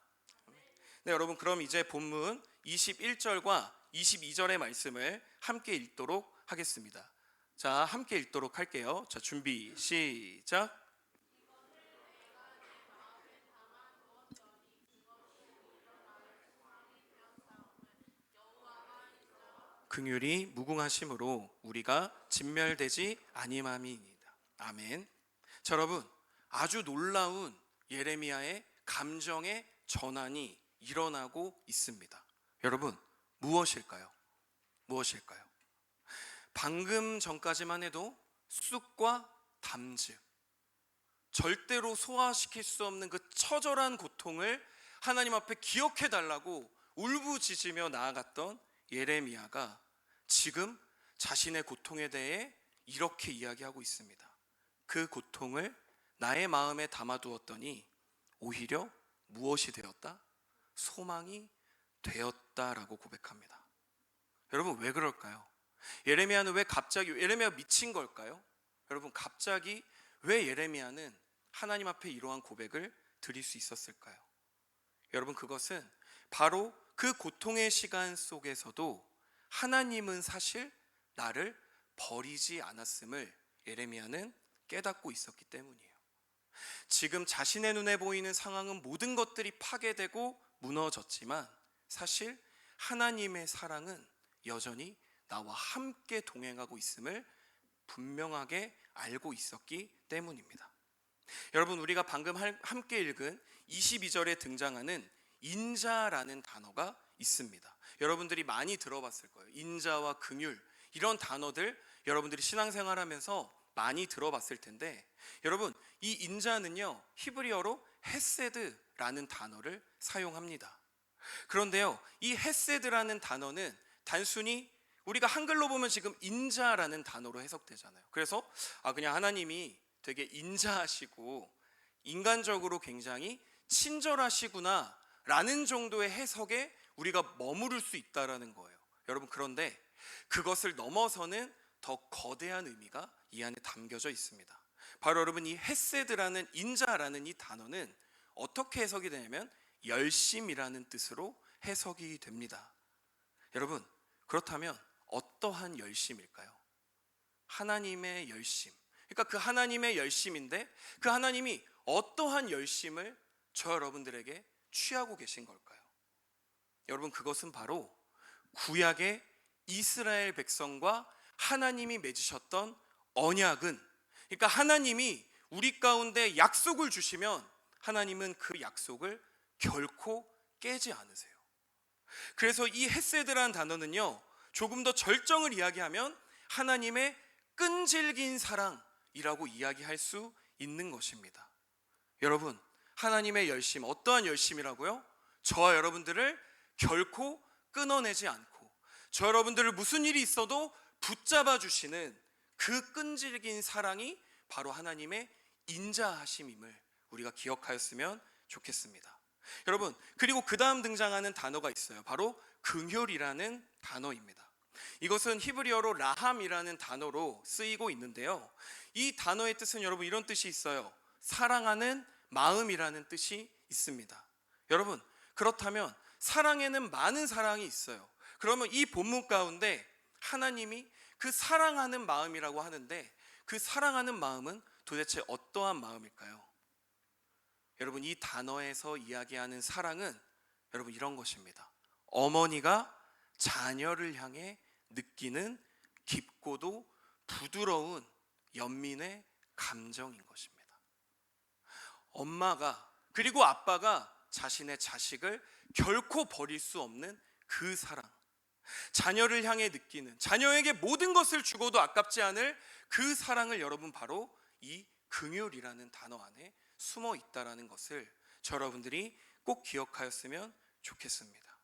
네, 여러분, 그럼 이제 본문 21절과 22절의 말씀을 함께 읽도록 하겠습니다. 자, 함께 읽도록 할게요. 자, 준비 시작. 긍휼이 무궁하심으로 우리가 진멸되지 아니함이니이다. 아멘. 자, 여러분, 아주 놀라운 예레미야의 감정의 전환이 일어나고 있습니다. 여러분, 무엇일까요? 무엇일까요? 방금 전까지만 해도 쑥과 담즙, 절대로 소화시킬 수 없는 그 처절한 고통을 하나님 앞에 기억해 달라고 울부짖으며 나아갔던 예레미야가 지금 자신의 고통에 대해 이렇게 이야기하고 있습니다. 그 고통을 나의 마음에 담아두었더니 오히려 무엇이 되었다? 소망이 되었다라고 고백합니다. 여러분, 왜 그럴까요? 예레미야는 왜 갑자기, 예레미야가 미친 걸까요? 여러분, 갑자기 왜 예레미야는 하나님 앞에 이러한 고백을 드릴 수 있었을까요? 여러분, 그것은 바로 그 고통의 시간 속에서도 하나님은 사실 나를 버리지 않았음을 예레미야는 깨닫고 있었기 때문이에요. 지금 자신의 눈에 보이는 상황은 모든 것들이 파괴되고 무너졌지만 사실 하나님의 사랑은 여전히 나와 함께 동행하고 있음을 분명하게 알고 있었기 때문입니다. 여러분, 우리가 방금 함께 읽은 22절에 등장하는 인자라는 단어가 있습니다. 여러분들이 많이 들어봤을 거예요. 인자와 긍휼, 이런 단어들 여러분들이 신앙생활하면서 많이 들어봤을 텐데, 여러분, 이 인자는요, 히브리어로 헤세드라는 단어를 사용합니다. 그런데요, 이 헤세드라는 단어는 단순히 우리가 한글로 보면 지금 인자라는 단어로 해석되잖아요. 그래서 그냥 하나님이 되게 인자하시고 인간적으로 굉장히 친절하시구나 라는 정도의 해석에 우리가 머무를 수 있다라는 거예요. 여러분, 그런데 그것을 넘어서는 더 거대한 의미가 이 안에 담겨져 있습니다. 바로 여러분, 이 헤세드라는 인자라는 이 단어는 어떻게 해석이 되냐면 열심이라는 뜻으로 해석이 됩니다. 여러분, 그렇다면 어떠한 열심일까요? 하나님의 열심. 그러니까 그 하나님의 열심인데 그 하나님이 어떠한 열심을 저 여러분들에게 취하고 계신 걸까요? 여러분, 그것은 바로 구약의 이스라엘 백성과 하나님이 맺으셨던 언약은, 그러니까 하나님이 우리 가운데 약속을 주시면 하나님은 그 약속을 결코 깨지 않으세요. 그래서 이 헤세드라는 단어는요, 조금 더 절정을 이야기하면 하나님의 끈질긴 사랑이라고 이야기할 수 있는 것입니다. 여러분, 하나님의 열심, 어떠한 열심이라고요? 저와 여러분들을 결코 끊어내지 않고 저 여러분들을 무슨 일이 있어도 붙잡아 주시는 그 끈질긴 사랑이 바로 하나님의 인자하심임을 우리가 기억하였으면 좋겠습니다. 여러분, 그리고 그 다음 등장하는 단어가 있어요. 바로 긍휼이라는 단어입니다. 이것은 히브리어로 라함이라는 단어로 쓰이고 있는데요, 이 단어의 뜻은 여러분 이런 뜻이 있어요. 사랑하는 마음이라는 뜻이 있습니다. 여러분, 그렇다면 사랑에는 많은 사랑이 있어요. 그러면 이 본문 가운데 하나님이 그 사랑하는 마음이라고 하는데 그 사랑하는 마음은 도대체 어떠한 마음일까요? 여러분, 이 단어에서 이야기하는 사랑은 여러분 이런 것입니다. 어머니가 자녀를 향해 느끼는 깊고도 부드러운 연민의 감정인 것입니다. 엄마가 그리고 아빠가 자신의 자식을 결코 버릴 수 없는 그 사랑, 자녀를 향해 느끼는, 자녀에게 모든 것을 주고도 아깝지 않을 그 사랑을 여러분 바로 이 긍휼이라는 단어 안에 숨어 있다라는 것을 여러분들이 꼭 기억하였으면 좋겠습니다.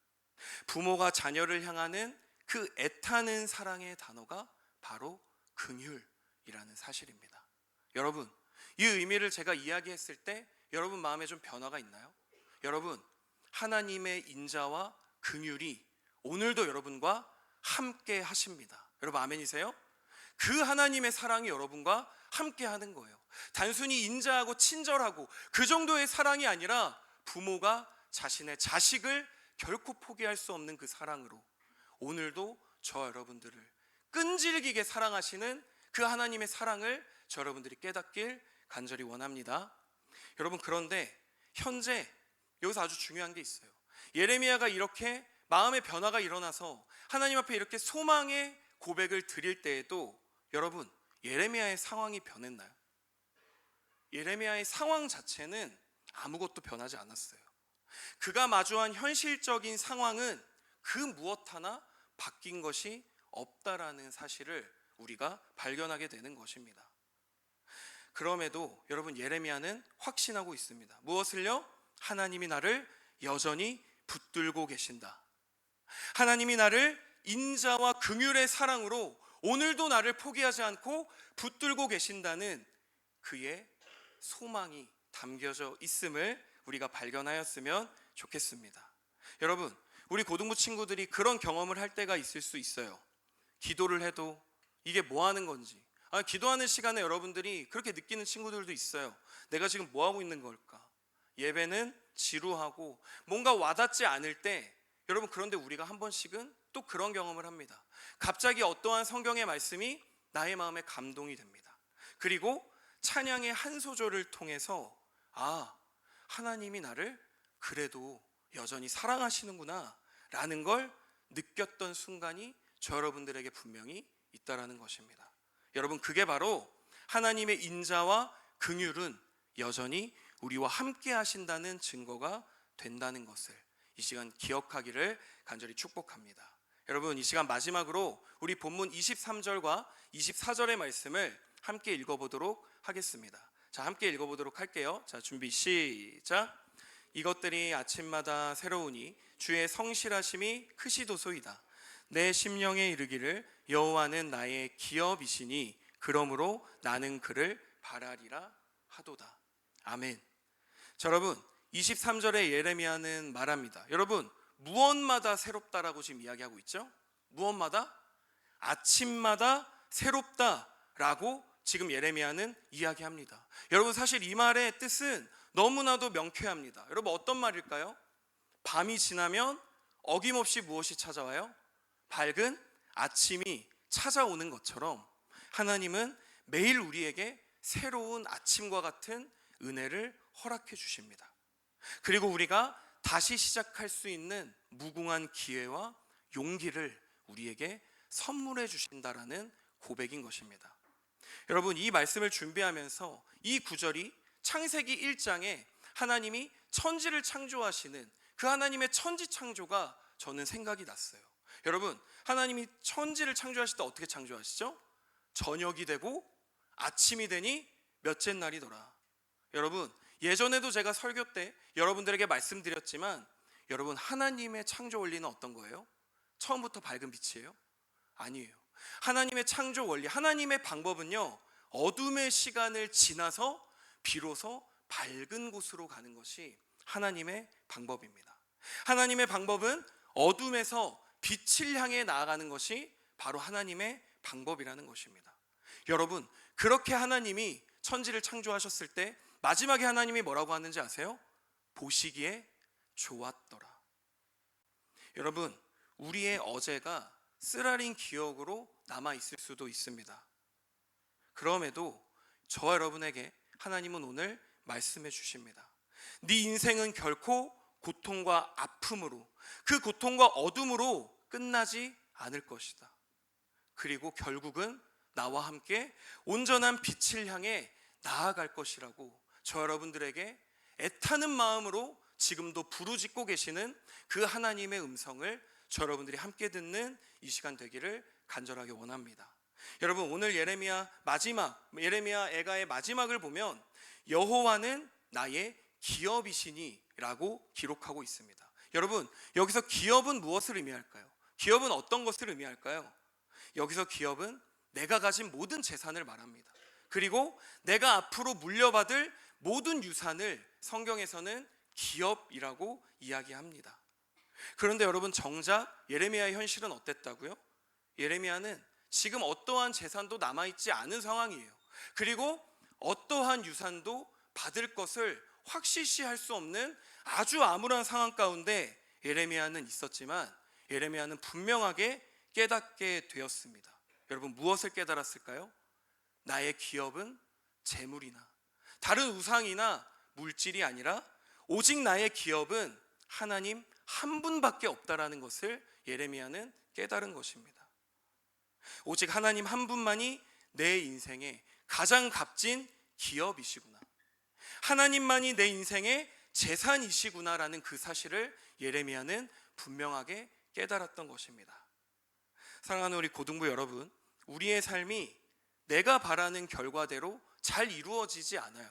부모가 자녀를 향하는 그 애타는 사랑의 단어가 바로 긍휼이라는 사실입니다. 여러분, 이 의미를 제가 이야기했을 때 여러분 마음에 좀 변화가 있나요? 여러분, 하나님의 인자와 긍휼이 오늘도 여러분과 함께 하십니다. 여러분 아멘이세요? 그 하나님의 사랑이 여러분과 함께 하는 거예요. 단순히 인자하고 친절하고 그 정도의 사랑이 아니라 부모가 자신의 자식을 결코 포기할 수 없는 그 사랑으로 오늘도 저 여러분들을 끈질기게 사랑하시는 그 하나님의 사랑을 저 여러분들이 깨닫길 간절히 원합니다. 여러분, 그런데 현재 여기서 아주 중요한 게 있어요. 예레미야가 이렇게 마음의 변화가 일어나서 하나님 앞에 이렇게 소망의 고백을 드릴 때에도 여러분, 예레미야의 상황이 변했나요? 예레미야의 상황 자체는 아무것도 변하지 않았어요. 그가 마주한 현실적인 상황은 그 무엇 하나 바뀐 것이 없다라는 사실을 우리가 발견하게 되는 것입니다. 그럼에도 여러분, 예레미야는 확신하고 있습니다. 무엇을요? 하나님이 나를 여전히 붙들고 계신다. 하나님이 나를 인자와 긍휼의 사랑으로 오늘도 나를 포기하지 않고 붙들고 계신다는 그의 소망이 담겨져 있음을 우리가 발견하였으면 좋겠습니다. 여러분, 우리 고등부 친구들이 그런 경험을 할 때가 있을 수 있어요. 기도를 해도 이게 뭐 하는 건지, 기도하는 시간에 여러분들이 그렇게 느끼는 친구들도 있어요. 내가 지금 뭐 하고 있는 걸까? 예배는 지루하고 뭔가 와닿지 않을 때 여러분, 그런데 우리가 한 번씩은 또 그런 경험을 합니다. 갑자기 어떠한 성경의 말씀이 나의 마음에 감동이 됩니다. 그리고 찬양의 한 소절을 통해서 하나님이 나를 그래도 여전히 사랑하시는구나 라는 걸 느꼈던 순간이 저 여러분들에게 분명히 있다라는 것입니다. 여러분, 그게 바로 하나님의 인자와 긍휼은 여전히 우리와 함께 하신다는 증거가 된다는 것을 이 시간 기억하기를 간절히 축복합니다. 여러분, 이 시간 마지막으로 우리 본문 23절과 24절의 말씀을 함께 읽어보도록 하겠습니다. 자, 함께 읽어보도록 할게요. 자, 준비 시작. 이것들이 아침마다 새로우니 주의 성실하심이 크시도소이다. 내 심령에 이르기를 여호와는 나의 기업이시니 그러므로 나는 그를 바라리라 하도다. 아멘. 자, 여러분 23절에 예레미야는 말합니다. 여러분 무엇마다 새롭다라고 지금 이야기하고 있죠? 무엇마다? 아침마다 새롭다라고 지금 예레미야는 이야기합니다. 여러분 사실 이 말의 뜻은 너무나도 명쾌합니다. 여러분 어떤 말일까요? 밤이 지나면 어김없이 무엇이 찾아와요? 밝은 아침이 찾아오는 것처럼 하나님은 매일 우리에게 새로운 아침과 같은 은혜를 허락해 주십니다. 그리고 우리가 다시 시작할 수 있는 무궁한 기회와 용기를 우리에게 선물해 주신다라는 고백인 것입니다. 여러분 이 말씀을 준비하면서 이 구절이 창세기 1장에 하나님이 천지를 창조하시는 그 하나님의 천지 창조가 저는 생각이 났어요. 여러분 하나님이 천지를 창조하실 때 어떻게 창조하시죠? 저녁이 되고 아침이 되니 몇째 날이더라. 여러분 예전에도 제가 설교 때 여러분들에게 말씀드렸지만 여러분 하나님의 창조 원리는 어떤 거예요? 처음부터 밝은 빛이에요? 아니에요. 하나님의 창조 원리, 하나님의 방법은요 어둠의 시간을 지나서 비로소 밝은 곳으로 가는 것이 하나님의 방법입니다. 하나님의 방법은 어둠에서 빛을 향해 나아가는 것이 바로 하나님의 방법이라는 것입니다. 여러분 그렇게 하나님이 천지를 창조하셨을 때 마지막에 하나님이 뭐라고 하는지 아세요? 보시기에 좋았더라. 여러분 우리의 어제가 쓰라린 기억으로 남아있을 수도 있습니다. 그럼에도 저와 여러분에게 하나님은 오늘 말씀해 주십니다. 네 인생은 결코 고통과 아픔으로 그 고통과 어둠으로 끝나지 않을 것이다. 그리고 결국은 나와 함께 온전한 빛을 향해 나아갈 것이라고 저 여러분들에게 애타는 마음으로 지금도 부르짖고 계시는 그 하나님의 음성을 저 여러분들이 함께 듣는 이 시간 되기를 간절하게 원합니다. 여러분 오늘 예레미야 애가의 마지막을 보면 여호와는 나의 기업이시니 라고 기록하고 있습니다. 여러분 여기서 기업은 무엇을 의미할까요? 기업은 어떤 것을 의미할까요? 여기서 기업은 내가 가진 모든 재산을 말합니다. 그리고 내가 앞으로 물려받을 모든 유산을 성경에서는 기업이라고 이야기합니다. 그런데 여러분 정작 예레미야의 현실은 어땠다고요? 예레미야는 지금 어떠한 재산도 남아있지 않은 상황이에요. 그리고 어떠한 유산도 받을 것을 확실시할 수 없는 아주 암울한 상황 가운데 예레미야는 있었지만 예레미야는 분명하게 깨닫게 되었습니다. 여러분 무엇을 깨달았을까요? 나의 기업은 재물이나 다른 우상이나 물질이 아니라 오직 나의 기업은 하나님 한 분밖에 없다라는 것을 예레미야는 깨달은 것입니다. 오직 하나님 한 분만이 내 인생의 가장 값진 기업이시구나, 하나님만이 내 인생의 재산이시구나라는 그 사실을 예레미야는 분명하게 깨달았던 것입니다. 사랑하는 우리 고등부 여러분, 우리의 삶이 내가 바라는 결과대로 잘 이루어지지 않아요.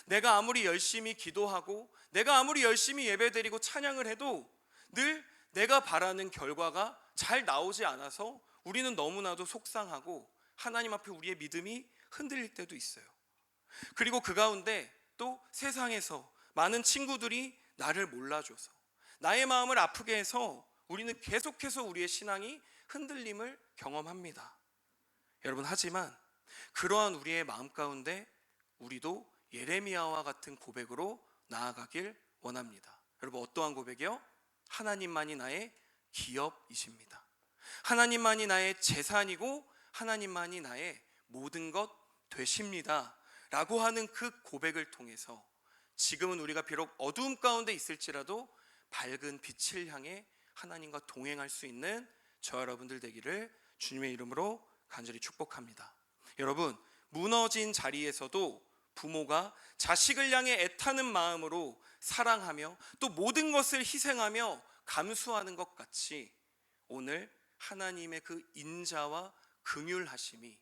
내가 아무리 열심히 기도하고 내가 아무리 열심히 예배드리고 찬양을 해도 늘 내가 바라는 결과가 잘 나오지 않아서 우리는 너무나도 속상하고 하나님 앞에 우리의 믿음이 흔들릴 때도 있어요. 그리고 그 가운데 또 세상에서 많은 친구들이 나를 몰라줘서 나의 마음을 아프게 해서 우리는 계속해서 우리의 신앙이 흔들림을 경험합니다. 여러분 하지만 그러한 우리의 마음 가운데 우리도 예레미야와 같은 고백으로 나아가길 원합니다. 여러분 어떠한 고백이요? 하나님만이 나의 기업이십니다. 하나님만이 나의 재산이고 하나님만이 나의 모든 것 되십니다 라고 하는 그 고백을 통해서 지금은 우리가 비록 어두움 가운데 있을지라도 밝은 빛을 향해 하나님과 동행할 수 있는 저 여러분들 되기를 주님의 이름으로 간절히 축복합니다. 여러분 무너진 자리에서도 부모가 자식을 향해 애타는 마음으로 사랑하며 또 모든 것을 희생하며 감수하는 것 같이 오늘 하나님의 그 인자와 긍휼하심이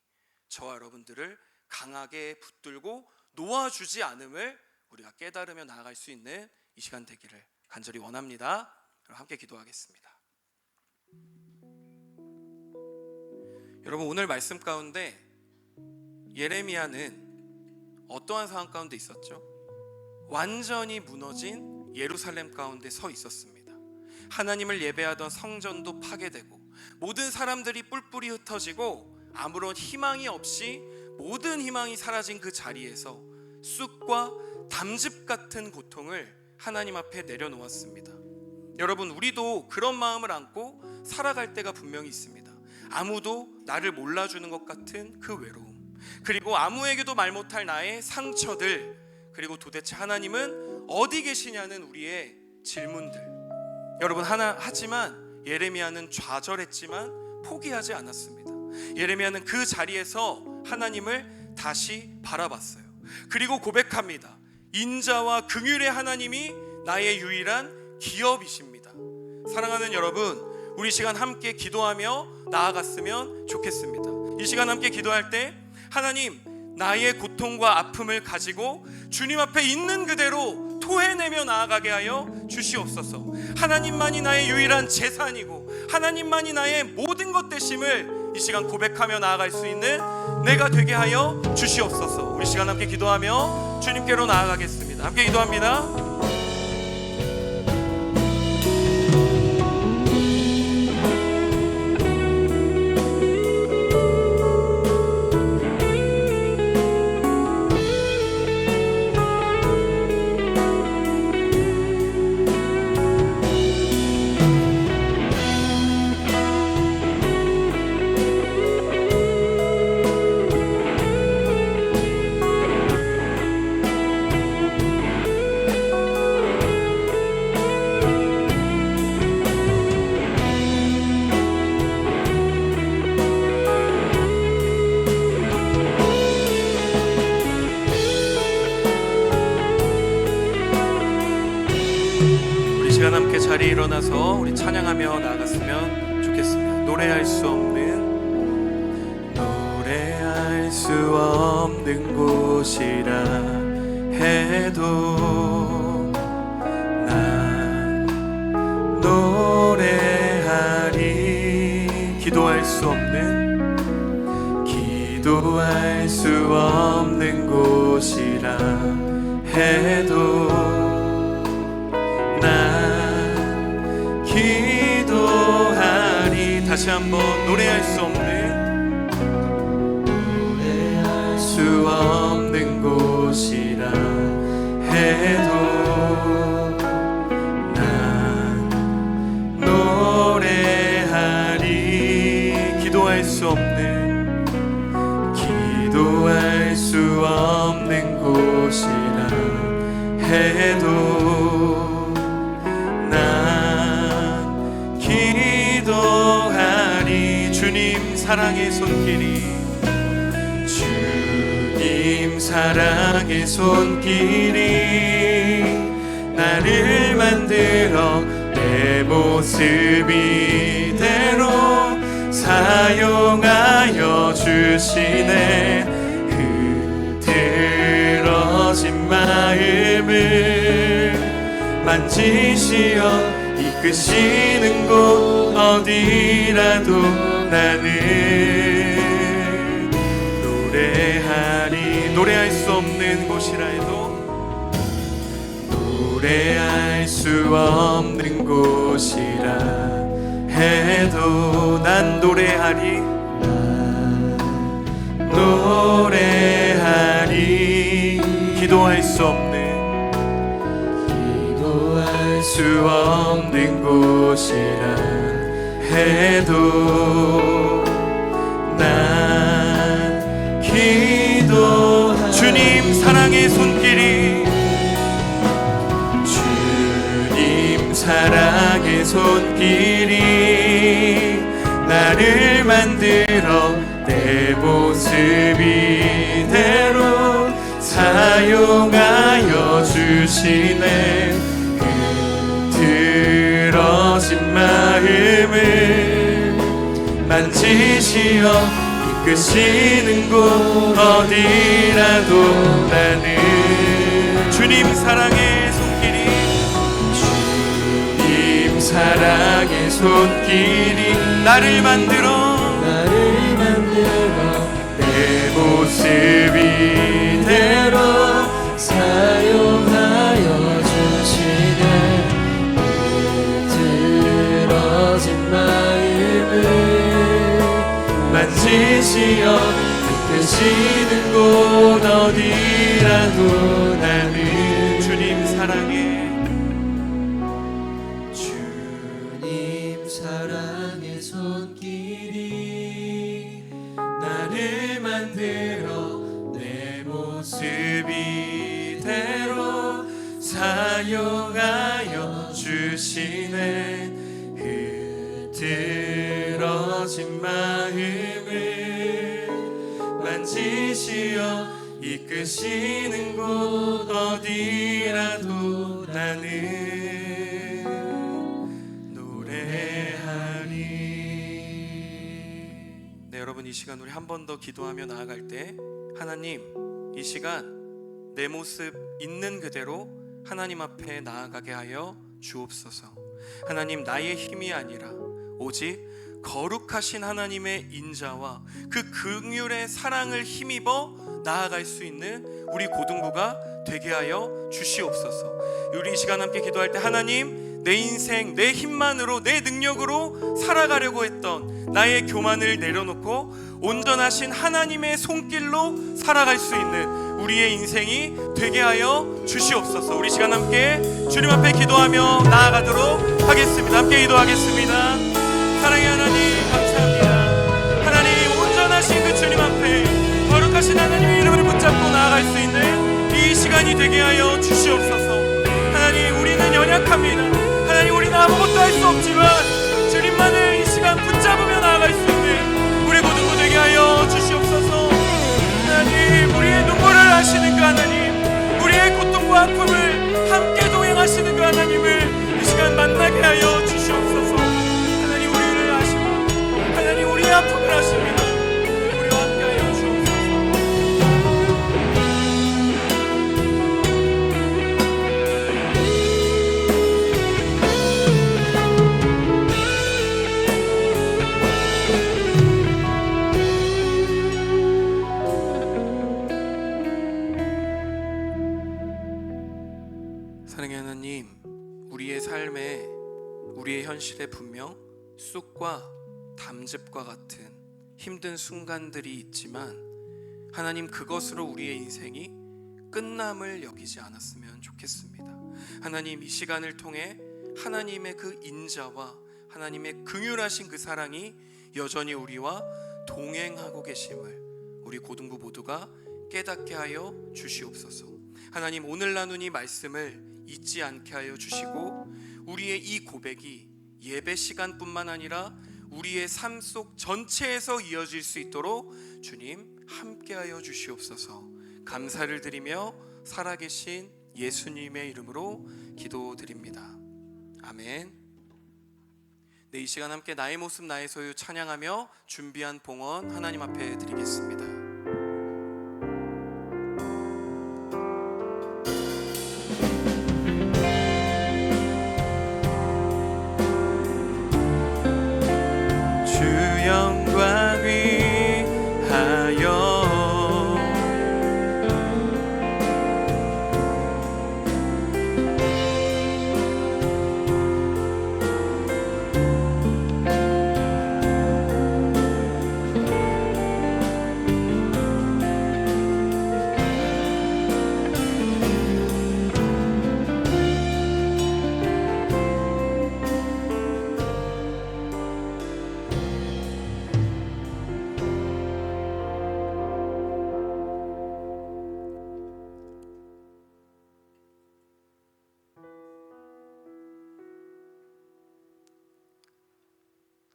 저와 여러분들을 강하게 붙들고 놓아주지 않음을 우리가 깨달으며 나아갈 수 있는 이 시간 되기를 간절히 원합니다. 함께 기도하겠습니다. 여러분, 오늘 말씀 가운데 예레미야는 어떠한 상황 가운데 있었죠? 완전히 무너진 예루살렘 가운데 서 있었습니다. 하나님을 예배하던 성전도 파괴되고 모든 사람들이 뿔뿔이 흩어지고 아무런 희망이 없이 모든 희망이 사라진 그 자리에서 쑥과 담즙 같은 고통을 하나님 앞에 내려놓았습니다. 여러분, 우리도 그런 마음을 안고 살아갈 때가 분명히 있습니다. 아무도 나를 몰라주는 것 같은 그 외로움, 그리고 아무에게도 말 못할 나의 상처들, 그리고 도대체 하나님은 어디 계시냐는 우리의 질문들. 여러분, 하지만 예레미야는 좌절했지만 포기하지 않았습니다. 예레미야는 그 자리에서 하나님을 다시 바라봤어요. 그리고 고백합니다. 인자와 긍휼의 하나님이 나의 유일한 기업이십니다. 사랑하는 여러분, 우리 시간 함께 기도하며 나아갔으면 좋겠습니다. 이 시간 함께 기도할 때 하나님, 나의 고통과 아픔을 가지고 주님 앞에 있는 그대로 토해내며 나아가게 하여 주시옵소서. 하나님만이 나의 유일한 재산이고 하나님만이 나의 모든 것 되심을 이 시간 고백하며 나아갈 수 있는 내가 되게 하여 주시옵소서. 우리 시간 함께 기도하며 주님께로 나아가겠습니다. 함께 기도합니다. 함께 자리에 일어나서 우리 찬양하며 나아갔으면 좋겠습니다. 노래할 수 없는 곳이라 해도 난 노래하리. 기도할 수 없는 곳이라 해도 난 기도하리. 다시 한번 노래할 수 없는 곳이라 해도 난 노래하리. 기도할 수 없는 곳이라 해도 난 기도하리. 주님 사랑의 손길이 나를 만들어 내 모습 이대로 사용하여 주시네. 흐트러진 마음을 만지시어 이끄시는 곳 어디라도 나는 노래할 수 없는 곳이라 해도 난 노래하리. 기도할 수 없는 곳이라 해도 난 기도하리. 주님 사랑의 손길이 나를 만들어 내 모습 이대로 사용하여 주시네. 흐트러진 마음을 만지시어 이끄시는 곳 어디라도 나는 주님 사랑의 손길이 나를 만들어
이대로 사용하여 주시네. 들어진 마음을 만지시어 이끄시는 곳 어디라도 나는
주님 사랑해.
주님 사랑의 손길이 나를 만들어 내 모습 이대로 사용하여 주시네. 흐트러진 마음을 만지시어 이끄시는 곳 어디라도 나는 노래하리.
네, 여러분 이 시간 우리 한 번 더 기도하며 나아갈 때 하나님, 이 시간 내 모습 있는 그대로 하나님 앞에 나아가게 하여 주옵소서. 하나님, 나의 힘이 아니라 오직 거룩하신 하나님의 인자와 그 긍휼의 사랑을 힘입어 나아갈 수 있는 우리 고등부가 되게 하여 주시옵소서. 우리 이 시간 함께 기도할 때 하나님, 내 인생 내 힘만으로 내 능력으로 살아가려고 했던 나의 교만을 내려놓고 온전하신 하나님의 손길로 살아갈 수 있는 우리의 인생이 되게 하여 주시옵소서. 우리 시간 함께 주님 앞에 기도하며 나아가도록 하겠습니다. 함께 기도하겠습니다. 사랑의 하나님, 감사합니다. 하나님, 온전하신 그 주님 앞에 거룩하신 하나님의 이름을 붙잡고 나아갈 수 있는 이 시간이 되게 하여 주시옵소서. 하나님, 우리는 연약합니다. 하나님, 우리는 아무것도 할 수 없지만 주님만을 이 시간 붙잡으며 나아갈 수 있는 우리 모두 되게 하여 주시옵소서. 하나님, 우리의 눈물을 아시는 그 하나님, 우리의 고통과 아픔을 함께 동행하시는 그 하나님을 이 시간 만나게 하여 주시옵소서. 하나님, 우리를 아시고 하나님, 우리의 아픔을 아십니다. 우리와 함께 하여 주옵소서. 사랑의 하나님, 우리의 삶에, 우리의 현실에 분명 쑥과 담즙과 같은 힘든 순간들이 있지만 하나님, 그것으로 우리의 인생이 끝남을 여기지 않았으면 좋겠습니다. 하나님, 이 시간을 통해 하나님의 그 인자와 하나님의 긍휼하신 그 사랑이 여전히 우리와 동행하고 계심을 우리 고등부 모두가 깨닫게 하여 주시옵소서. 하나님, 오늘 나눈 이 말씀을 잊지 않게 하여 주시고 우리의 이 고백이 예배 시간뿐만 아니라 우리의 삶 속 전체에서 이어질 수 있도록 주님 함께하여 주시옵소서. 감사를 드리며 살아계신 예수님의 이름으로 기도드립니다. 아멘. 네, 이 시간 함께 나의 모습 나의 소유 찬양하며 준비한 봉헌 하나님 앞에 드리겠습니다. 영광 위하여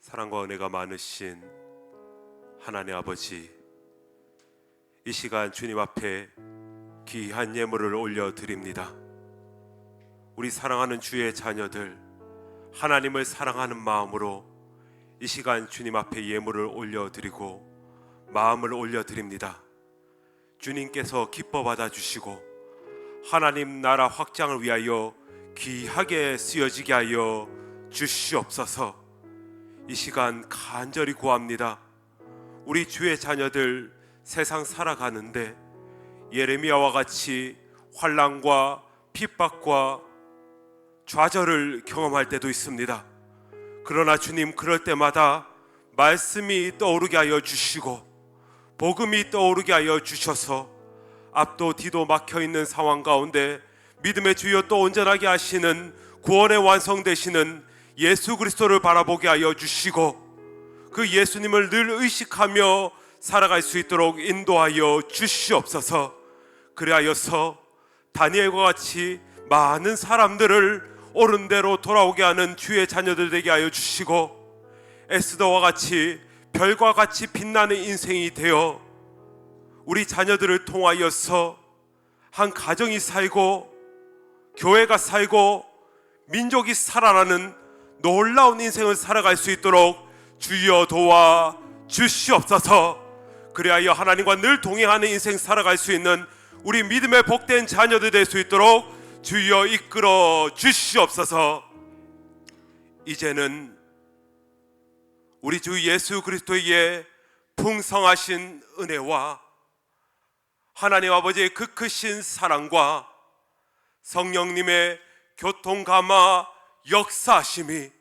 사랑과 은혜가 많으신 하나님 아버지, 이 시간 주님 앞에 귀한 예물을 올려드립니다. 우리 사랑하는 주의 자녀들, 하나님을 사랑하는 마음으로 이 시간 주님 앞에 예물을 올려드리고 마음을 올려드립니다. 주님께서 기뻐 받아주시고 하나님 나라 확장을 위하여 귀하게 쓰여지게 하여 주시옵소서. 이 시간 간절히 구합니다. 우리 주의 자녀들 세상 살아가는데 예레미야와 같이 환난과 핍박과 좌절을 경험할 때도 있습니다. 그러나 주님, 그럴 때마다 말씀이 떠오르게 하여 주시고 복음이 떠오르게 하여 주셔서 앞도 뒤도 막혀있는 상황 가운데 믿음의 주여 또 온전하게 하시는 구원의 완성되시는 예수 그리스도를 바라보게 하여 주시고 그 예수님을 늘 의식하며 살아갈 수 있도록 인도하여 주시옵소서. 그리하여서 다니엘과 같이 많은 사람들을 옳은 대로 돌아오게 하는 주의 자녀들 되게 하여 주시고 에스더와 같이 별과 같이 빛나는 인생이 되어 우리 자녀들을 통하여서 한 가정이 살고 교회가 살고 민족이 살아나는 놀라운 인생을 살아갈 수 있도록 주여 도와 주시옵소서. 그리하여 하나님과 늘 동행하는 인생 살아갈 수 있는 우리 믿음의 복된 자녀들 될 수 있도록 주여 이끌어 주시옵소서. 이제는 우리 주 예수 그리스도의 풍성하신 은혜와 하나님 아버지의 그 크신 사랑과 성령님의 교통감화 역사하심이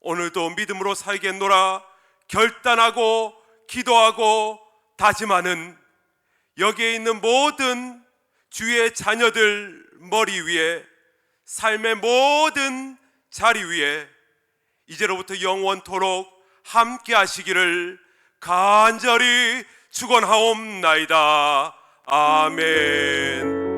오늘도 믿음으로 살겠노라 결단하고 기도하고 다짐하는 여기에 있는 모든 주의 자녀들 머리 위에 삶의 모든 자리 위에 이제로부터 영원토록 함께 하시기를 간절히 축원하옵나이다. 아멘.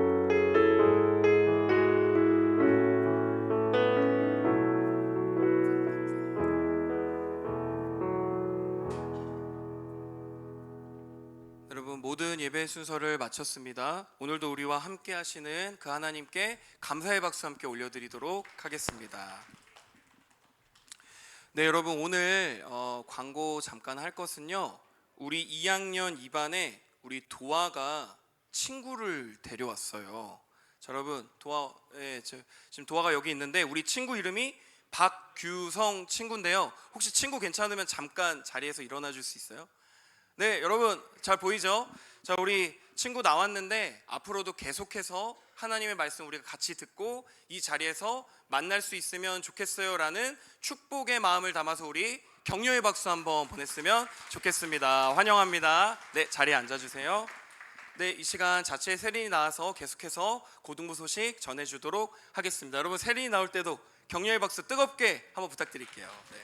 여러분, 모든 예배 순서를 마쳤습니다. 오늘도 우리와 함께 하시는 그 하나님께 감사의 박수 함께 올려드리도록 하겠습니다. 네, 여러분, 오늘 광고 잠깐 할 것은요, 우리 2학년 2반에 우리 도아가 친구를 데려왔어요. 자, 여러분, 지금 도아가 여기 있는데 우리 친구 이름이 박규성 친구인데요. 혹시 친구 괜찮으면 잠깐 자리에서 일어나 줄 수 있어요? 네, 여러분 잘 보이죠? 자, 우리 친구 나왔는데 앞으로도 계속해서 하나님의 말씀 우리가 같이 듣고 이 자리에서 만날 수 있으면 좋겠어요 라는 축복의 마음을 담아서 우리 격려의 박수 한번 보냈으면 좋겠습니다. 환영합니다. 네, 자리에 앉아주세요. 네, 이 시간 자체 세린이 나와서 계속해서 고등부 소식 전해주도록 하겠습니다. 여러분, 세린이 나올 때도 격려의 박수 뜨겁게 한번 부탁드릴게요. 네.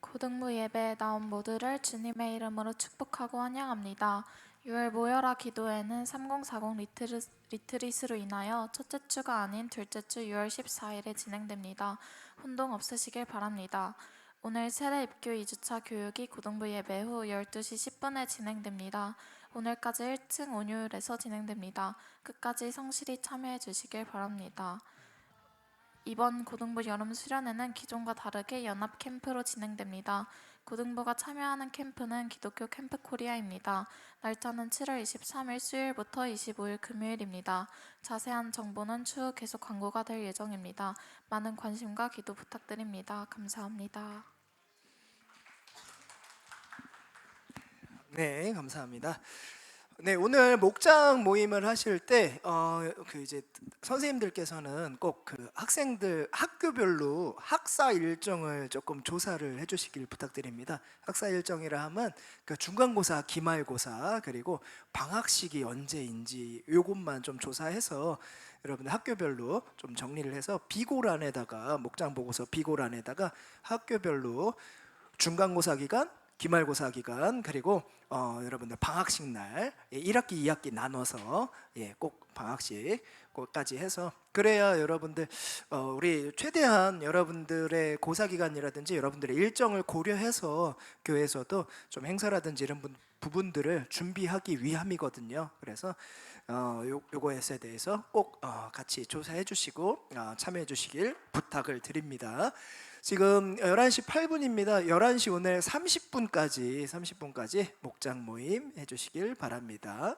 고등부 예배에 나온 모두를 주님의 이름으로 축복하고 환영합니다. 6월 모여라 기도회는 3040 리트릿으로 인하여 첫째 주가 아닌 둘째 주 6월 14일에 진행됩니다. 혼동 없으시길 바랍니다. 오늘 세례 입교 2주차 교육이 고등부 예배 후 12시 10분에 진행됩니다. 오늘까지 1층 온유율에서 진행됩니다. 끝까지 성실히 참여해 주시길 바랍니다. 이번 고등부 여름 수련회는 기존과 다르게 연합 캠프로 진행됩니다. 고등부가 참여하는 캠프는 기독교 캠프 코리아입니다. 날짜는 7월 23일 수요일부터 25일 금요일입니다. 자세한 정보는 추후 계속 광고가 될 예정입니다. 많은 관심과 기도 부탁드립니다. 감사합니다.
네, 감사합니다. 네, 오늘 목장 모임을 하실 때 이제 선생님들께서는 꼭 그 학생들 학교별로 학사 일정을 조금 조사를 해주시길 부탁드립니다. 학사 일정이라 하면 그 중간고사, 기말고사 그리고 방학식이 언제인지 요것만 좀 조사해서 여러분들 학교별로 좀 정리를 해서 비고란에다가 목장 보고서 비고란에다가 학교별로 중간고사 기간, 기말고사 기간 그리고 여러분들 방학식 날 1학기, 2학기 나눠서 꼭 방학식 까지 해서 그래야 여러분들 우리 최대한 여러분들의 고사 기간이라든지 여러분들의 일정을 고려해서 교회에서도 좀 행사라든지 이런 부분들을 준비하기 위함이거든요. 그래서 요거에 대해서 꼭 같이 조사해 주시고 참여해 주시길 부탁을 드립니다. 지금 11시 8분입니다. 11시 오늘 30분까지 목장 모임 해주시길 바랍니다.